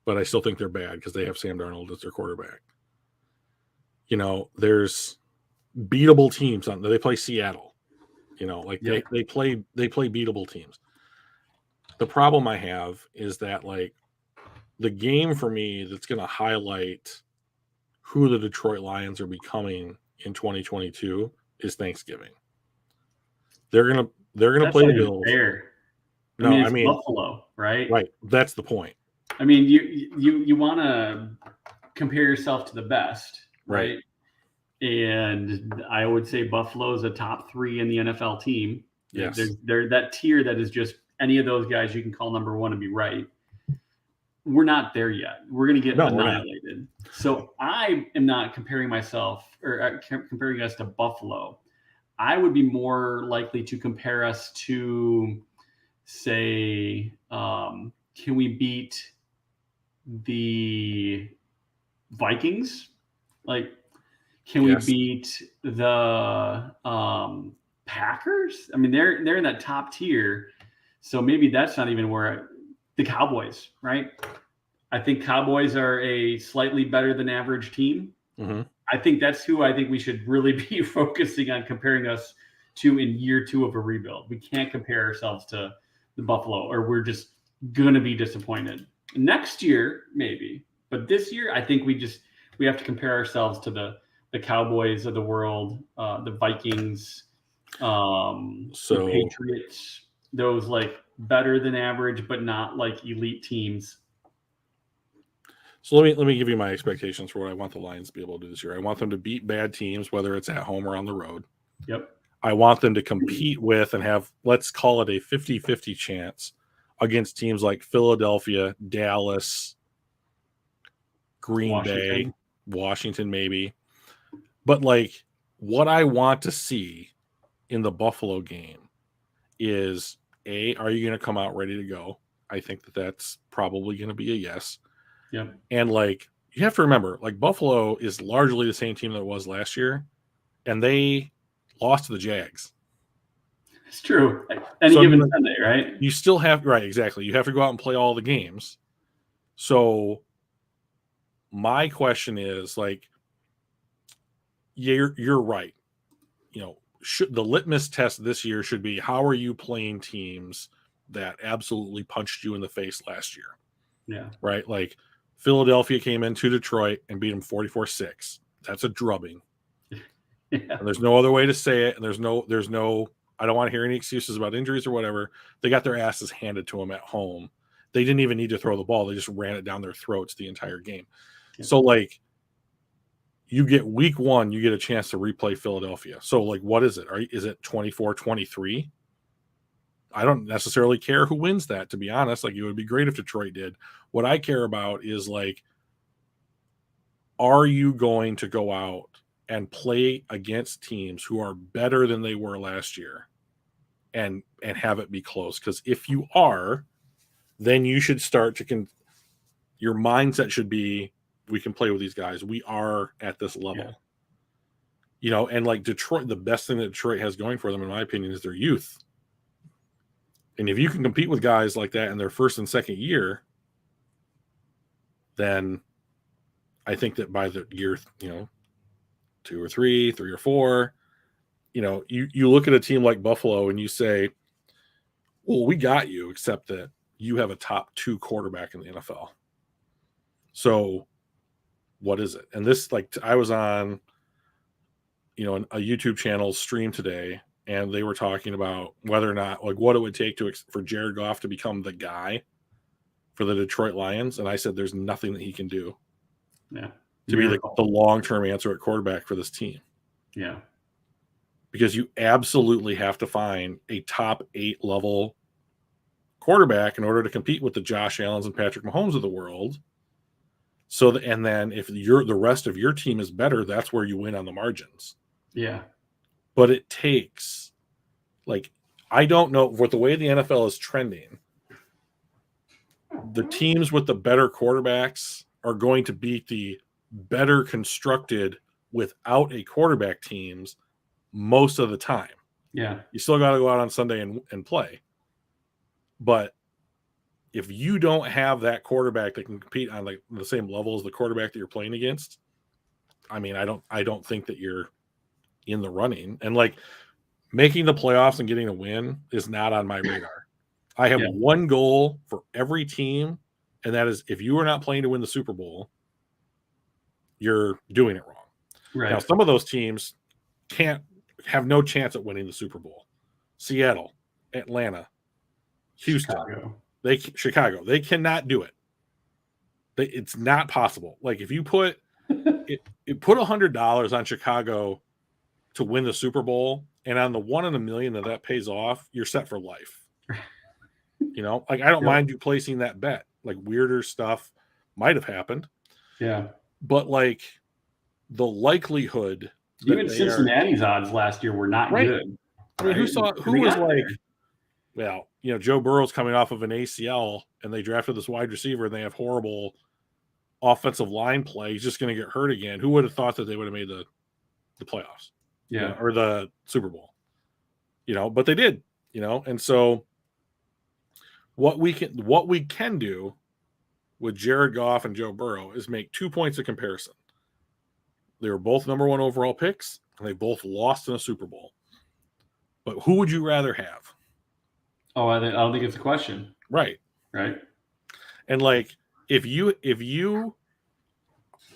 S1: but I still think they're bad because they have Sam Darnold as their quarterback. You know, there's beatable teams on. They play Seattle. You know, like they play beatable teams. The problem I have is that, like, the game for me that's going to highlight who the Detroit Lions are becoming in 2022 is Thanksgiving. They're gonna play the Bills.
S2: Fair.
S1: No,
S2: I mean, Buffalo, right?
S1: Right. That's the point.
S2: I mean, you want to compare yourself to the best, right? And I would say Buffalo is a top 3 in the NFL team.
S1: Yes.
S2: They're that tier that is just any of those guys you can call number 1 and be right. We're not there yet. We're going to get annihilated. So I am not comparing myself or comparing us to Buffalo. I would be more likely to compare us to, say, can we beat the Vikings? Like, can we beat the Packers? I mean, they're in that top tier. So maybe that's not even where the Cowboys, right? I think Cowboys are a slightly better than average team.
S1: Mm-hmm.
S2: I think that's who I think we should really be focusing on comparing us to in year 2 of a rebuild. We can't compare ourselves to the Buffalo, or we're just going to be disappointed. Next year, maybe. But this year, I think we have to compare ourselves to the Cowboys of the world, the Vikings, the Patriots, those like better than average, but not like elite teams.
S1: So let me give you my expectations for what I want the Lions to be able to do this year. I want them to beat bad teams, whether it's at home or on the road.
S2: Yep.
S1: I want them to compete with and have, let's call it a 50-50 chance against teams like Philadelphia, Dallas, Green Bay, Washington maybe. But, like, what I want to see in the Buffalo game is, A, are you going to come out ready to go? I think that that's probably going to be a yes.
S2: Yeah.
S1: And, like, you have to remember, like, Buffalo is largely the same team that it was last year, and they lost to the Jags.
S2: It's true. Any given Sunday, right?
S1: You still have, right, exactly. You have to go out and play all the games. So my question is, like, you're right. You know, the litmus test this year should be, how are you playing teams that absolutely punched you in the face last year?
S2: Yeah.
S1: Right? Like, Philadelphia came into Detroit and beat them 44-6. That's a drubbing.
S2: Yeah.
S1: And there's no other way to say it. And there's no, I don't want to hear any excuses about injuries or whatever. They got their asses handed to them at home. They didn't even need to throw the ball. They just ran it down their throats the entire game. Yeah. So, like, you get week 1, you get a chance to replay Philadelphia. So, like, what is it? Is it 24-23? I don't necessarily care who wins that, to be honest. Like, it would be great if Detroit did. What I care about is, like, are you going to go out and play against teams who are better than they were last year and have it be close? Because if you are, then you should start to your mindset should be, we can play with these guys. We are at this level. Yeah. You know, and like Detroit, the best thing that Detroit has going for them, in my opinion, is their youth. And if you can compete with guys like that in their first and second year, then I think that by the year, 2 or 3 or 4, you look at a team like Buffalo and you say, well, we got you, except that you have a top 2 quarterback in the NFL. So what is it? And this, like, I was on, a YouTube channel stream today, and they were talking about whether or not, like, what it would take for Jared Goff to become the guy for the Detroit Lions. And I said, there's nothing that he can do to be the long-term answer at quarterback for this team.
S2: Yeah.
S1: Because you absolutely have to find a top 8 level quarterback in order to compete with the Josh Allens and Patrick Mahomes of the world. And then if the rest of your team is better, that's where you win on the margins.
S2: Yeah.
S1: But it takes, like, I don't know, with the way the NFL is trending, the teams with the better quarterbacks are going to beat the better constructed without a quarterback teams most of the time.
S2: Yeah.
S1: You still got to go out on Sunday and play. But if you don't have that quarterback that can compete on like the same level as the quarterback that you're playing against, I mean, I don't think that you're in the running. And like making the playoffs and getting a win is not on my radar. I have one goal for every team, and that is if you are not playing to win the Super Bowl, you're doing it wrong.
S2: Right.
S1: Now, some of those teams have no chance at winning the Super Bowl. Seattle, Atlanta, Houston, Chicago. They cannot do it. It's not possible. Like if you put $100 on Chicago to win the Super Bowl, and on the 1 in a million that pays off, you're set for life. Like I don't mind you placing that bet. Like weirder stuff might have happened.
S2: Yeah.
S1: But like the likelihood that
S2: even Cincinnati's odds last year were not good.
S1: I mean, who was like, well, Joe Burrow's coming off of an ACL and they drafted this wide receiver and they have horrible offensive line play. He's just going to get hurt again. Who would have thought that they would have made the playoffs?
S2: Yeah.
S1: Or the Super Bowl, but they did, and so what we can do with Jared Goff and Joe Burrow is make 2 points of comparison. They were both number 1 overall picks, and they both lost in a Super Bowl. But who would you rather have?
S2: Oh, I don't think it's a question.
S1: Right. And like, if you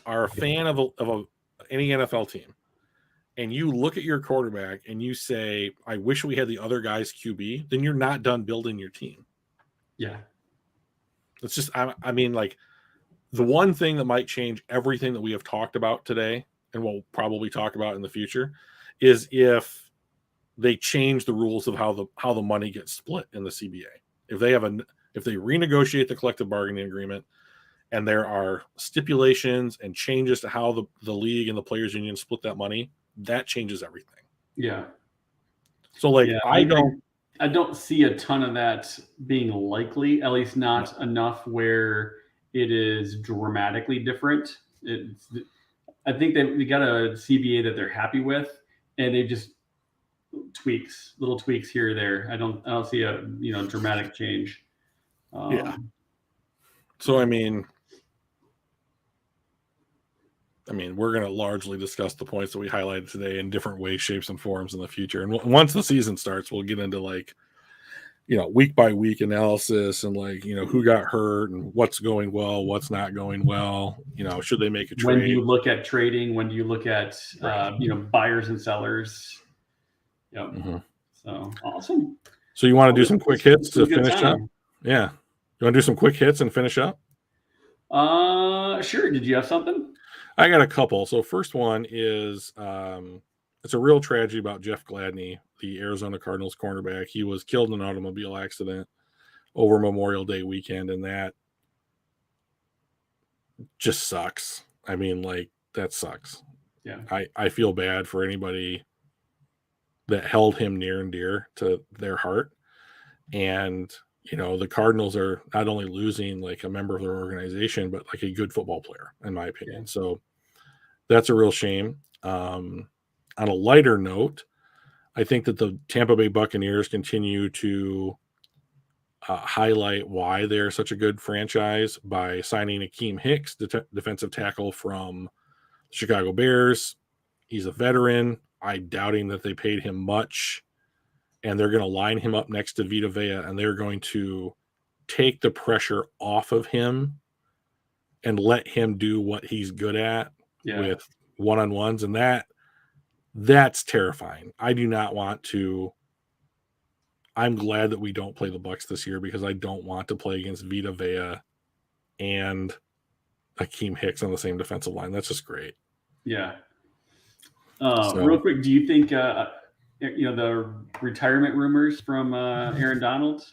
S1: are a fan of any NFL team, and you look at your quarterback and you say, "I wish we had the other guy's QB," then you're not done building your team.
S2: Yeah.
S1: It's just, I mean, like, the one thing that might change everything that we have talked about today, and we'll probably talk about in the future, is if they change the rules of how the money gets split in the CBA. If they renegotiate the collective bargaining agreement, and there are stipulations and changes to how the league and the players union split that money, that changes everything.
S2: Yeah.
S1: So like, I
S2: don't see a ton of that being likely, at least not enough where it is dramatically different. I think they got a CBA that they're happy with, and they just little tweaks here or there. I don't see a dramatic change.
S1: So I mean, we're going to largely discuss the points that we highlighted today in different ways, shapes, and forms in the future. And once the season starts, we'll get into like, week by week analysis and like, who got hurt and what's going well, what's not going well. Should they make a trade?
S2: When do you look at trading? When do you look at, buyers and sellers? Yep.
S1: Mm-hmm.
S2: So awesome.
S1: So you want to do some quick hits to finish up? Yeah. You want to do some quick hits and finish up?
S2: Sure. Did you have something?
S1: I got a couple. So first one is it's a real tragedy about Jeff Gladney, the Arizona Cardinals cornerback. He was killed in an automobile accident over Memorial Day weekend, and that just sucks. I mean, like, that sucks.
S2: Yeah.
S1: I feel bad for anybody that held him near and dear to their heart. And, the Cardinals are not only losing like a member of their organization, but like a good football player, in my opinion. Yeah. So that's a real shame. On a lighter note, I think that the Tampa Bay Buccaneers continue to highlight why they're such a good franchise by signing Akeem Hicks, defensive tackle from the Chicago Bears. He's a veteran. I'm doubting that they paid him much. And they're going to line him up next to Vita Vea, and they're going to take the pressure off of him and let him do what he's good at with one-on-ones, and that's terrifying. I do not want to. I'm glad that we don't play the Bucks this year because I don't want to play against Vita Vea and Akeem Hicks on the same defensive line. That's just great.
S2: Yeah.
S1: So,
S2: real quick, do you think the retirement rumors from Aaron Donald?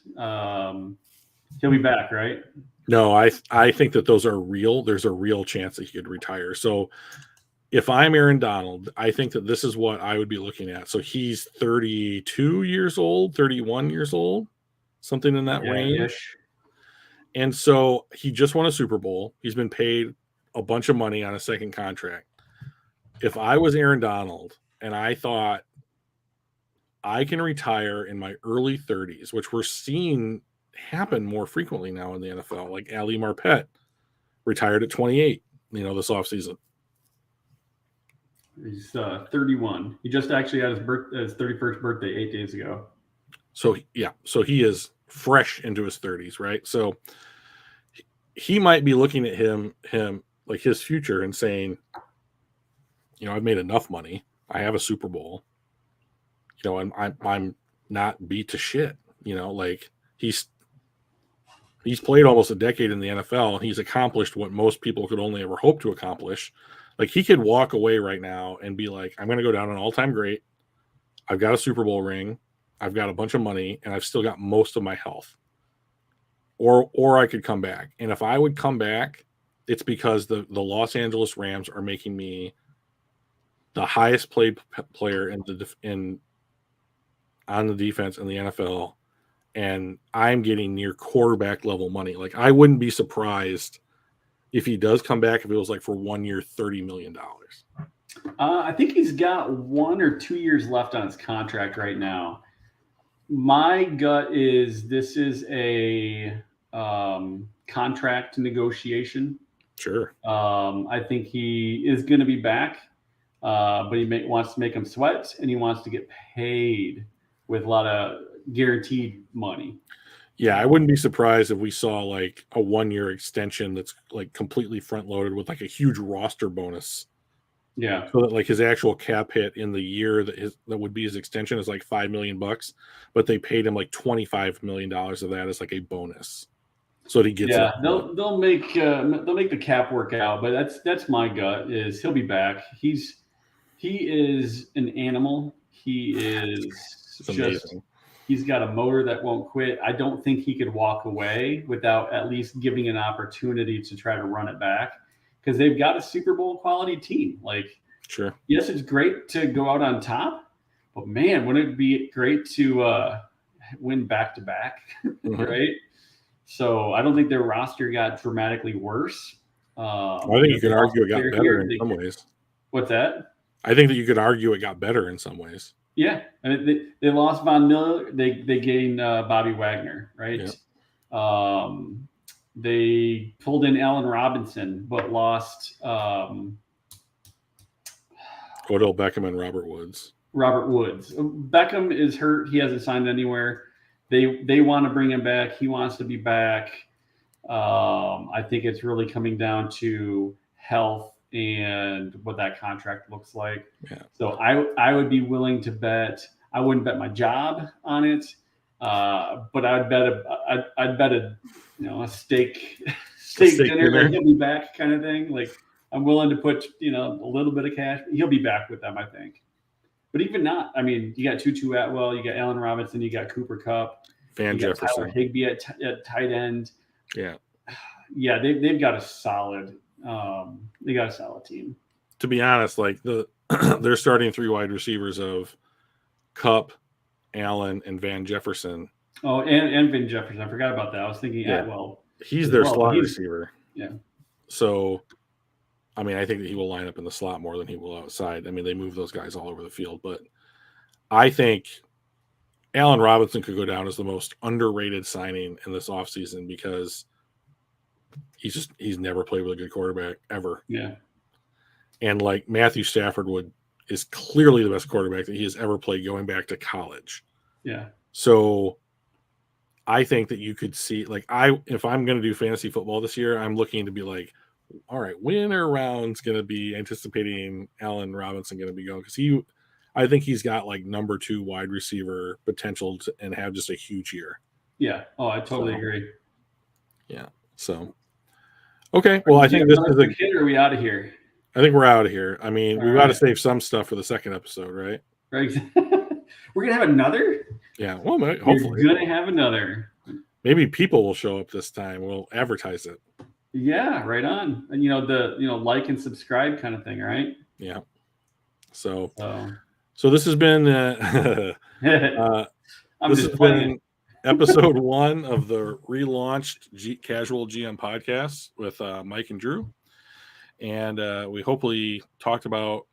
S2: He'll be back, right?
S1: no, I think that those are real. There's a real chance that he could retire. So if I'm Aaron Donald, I think that this is what I would be looking at. So he's 32 years old, 31 years old, something in that range. And so he just won a Super Bowl. He's been paid a bunch of money on a second contract. If I was Aaron Donald and I thought I can retire in my early 30s, which we're seeing happen more frequently now in the NFL, like Ali Marpet retired at 28, this offseason.
S2: He's 31. He just actually had his 31st birthday 8 days ago.
S1: So he is fresh into his 30s, right? So he might be looking at him like his future and saying, I've made enough money. I have a Super Bowl. I'm not beat to shit. Like he's played almost a decade in the NFL and he's accomplished what most people could only ever hope to accomplish. Like he could walk away right now and be like, I'm going to go down an all-time great. I've got a Super Bowl ring. I've got a bunch of money and I've still got most of my health. Or I could come back. And if I would come back, it's because the Los Angeles Rams are making me the highest paid player on the defense in the NFL, and I'm getting near quarterback level money. Like I wouldn't be surprised if he does come back if it was like for 1 year, $30 million.
S2: I think he's got 1 or 2 years left on his contract right now. My gut is this is a contract negotiation.
S1: Sure.
S2: I think he is going to be back, but he wants to make him sweat, and he wants to get paid with a lot of guaranteed money.
S1: Yeah, I wouldn't be surprised if we saw like a 1 year extension that's like completely front loaded with like a huge roster bonus.
S2: Yeah.
S1: So that like his actual cap hit in the year that would be his extension is like $5 million, but they paid him like $25 million of that as like a bonus. So that he gets it.
S2: They'll make the cap work out, but that's my gut is he'll be back. He is an animal. He is
S1: It's amazing.
S2: He's got a motor that won't quit. I don't think he could walk away without at least giving an opportunity to try to run it back because they've got a Super Bowl quality team. Like,
S1: sure.
S2: Yes, it's great to go out on top, but man, wouldn't it be great to win back to back, right? So I don't think their roster got dramatically worse.
S1: I think you could argue it got better in some ways.
S2: What's that?
S1: I think that you could argue it got better in some ways.
S2: Yeah, I mean, they lost Von Miller. They gained Bobby Wagner, right? Yeah. They pulled in Allen Robinson, but lost
S1: Odell Beckham and Robert Woods.
S2: Beckham is hurt. He hasn't signed anywhere. They want to bring him back. He wants to be back. I think it's really coming down to health and what that contract looks like.
S1: Yeah.
S2: So I would be willing to bet. I wouldn't bet my job on it, but I'd bet a steak dinner that he'll be back kind of thing. Like I'm willing to put a little bit of cash. He'll be back with them, I think. But even not, I mean, you got Tutu Atwell, you got Allen Robinson, you got Cooper Kupp,
S1: Van Jefferson,
S2: Tyler Higbee at tight end.
S1: Yeah,
S2: they've got a solid. They got a solid team.
S1: To be honest, like they're starting 3 wide receivers of Kupp, Allen, and Van Jefferson.
S2: Oh, and Van Jefferson. I forgot about that. I was thinking Atwell.
S1: He's their slot receiver.
S2: Yeah.
S1: So, I mean, I think that he will line up in the slot more than he will outside. I mean, they move those guys all over the field, but I think Allen Robinson could go down as the most underrated signing in this offseason because he's never played with a good quarterback ever.
S2: Yeah.
S1: And like Matthew Stafford is clearly the best quarterback that he has ever played going back to college.
S2: Yeah.
S1: So I think that you could see if I'm going to do fantasy football this year, I'm looking to be like, all right, when are rounds going to be anticipating Allen Robinson going to be going? Because I think he's got like number 2 wide receiver potential and have just a huge year.
S2: Yeah. Oh, I totally agree.
S1: Yeah. So, okay. Well, I think this is
S2: a hit. Or are we out of here?
S1: I think we're out of here. I mean,
S2: All
S1: we've got to
S2: right.
S1: save some stuff for the second episode, right?
S2: Right. We're gonna have another.
S1: Yeah. Well, hopefully.
S2: We're gonna have another.
S1: Maybe people will show up this time. We'll advertise it.
S2: Yeah, right on. And like and subscribe kind of thing, right?
S1: Yeah. So this has been this has been episode 1 of the relaunched Casual GM podcast with Mike and Drew, and we hopefully talked about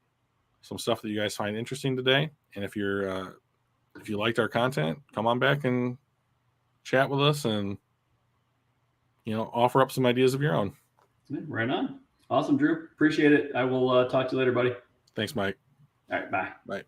S1: some stuff that you guys find interesting today. And if you liked our content, come on back and chat with us, and offer up some ideas of your own.
S2: Right on. Awesome, Drew. Appreciate it. I will talk to you later, buddy.
S1: Thanks, Mike.
S2: All right. Bye.
S1: Bye.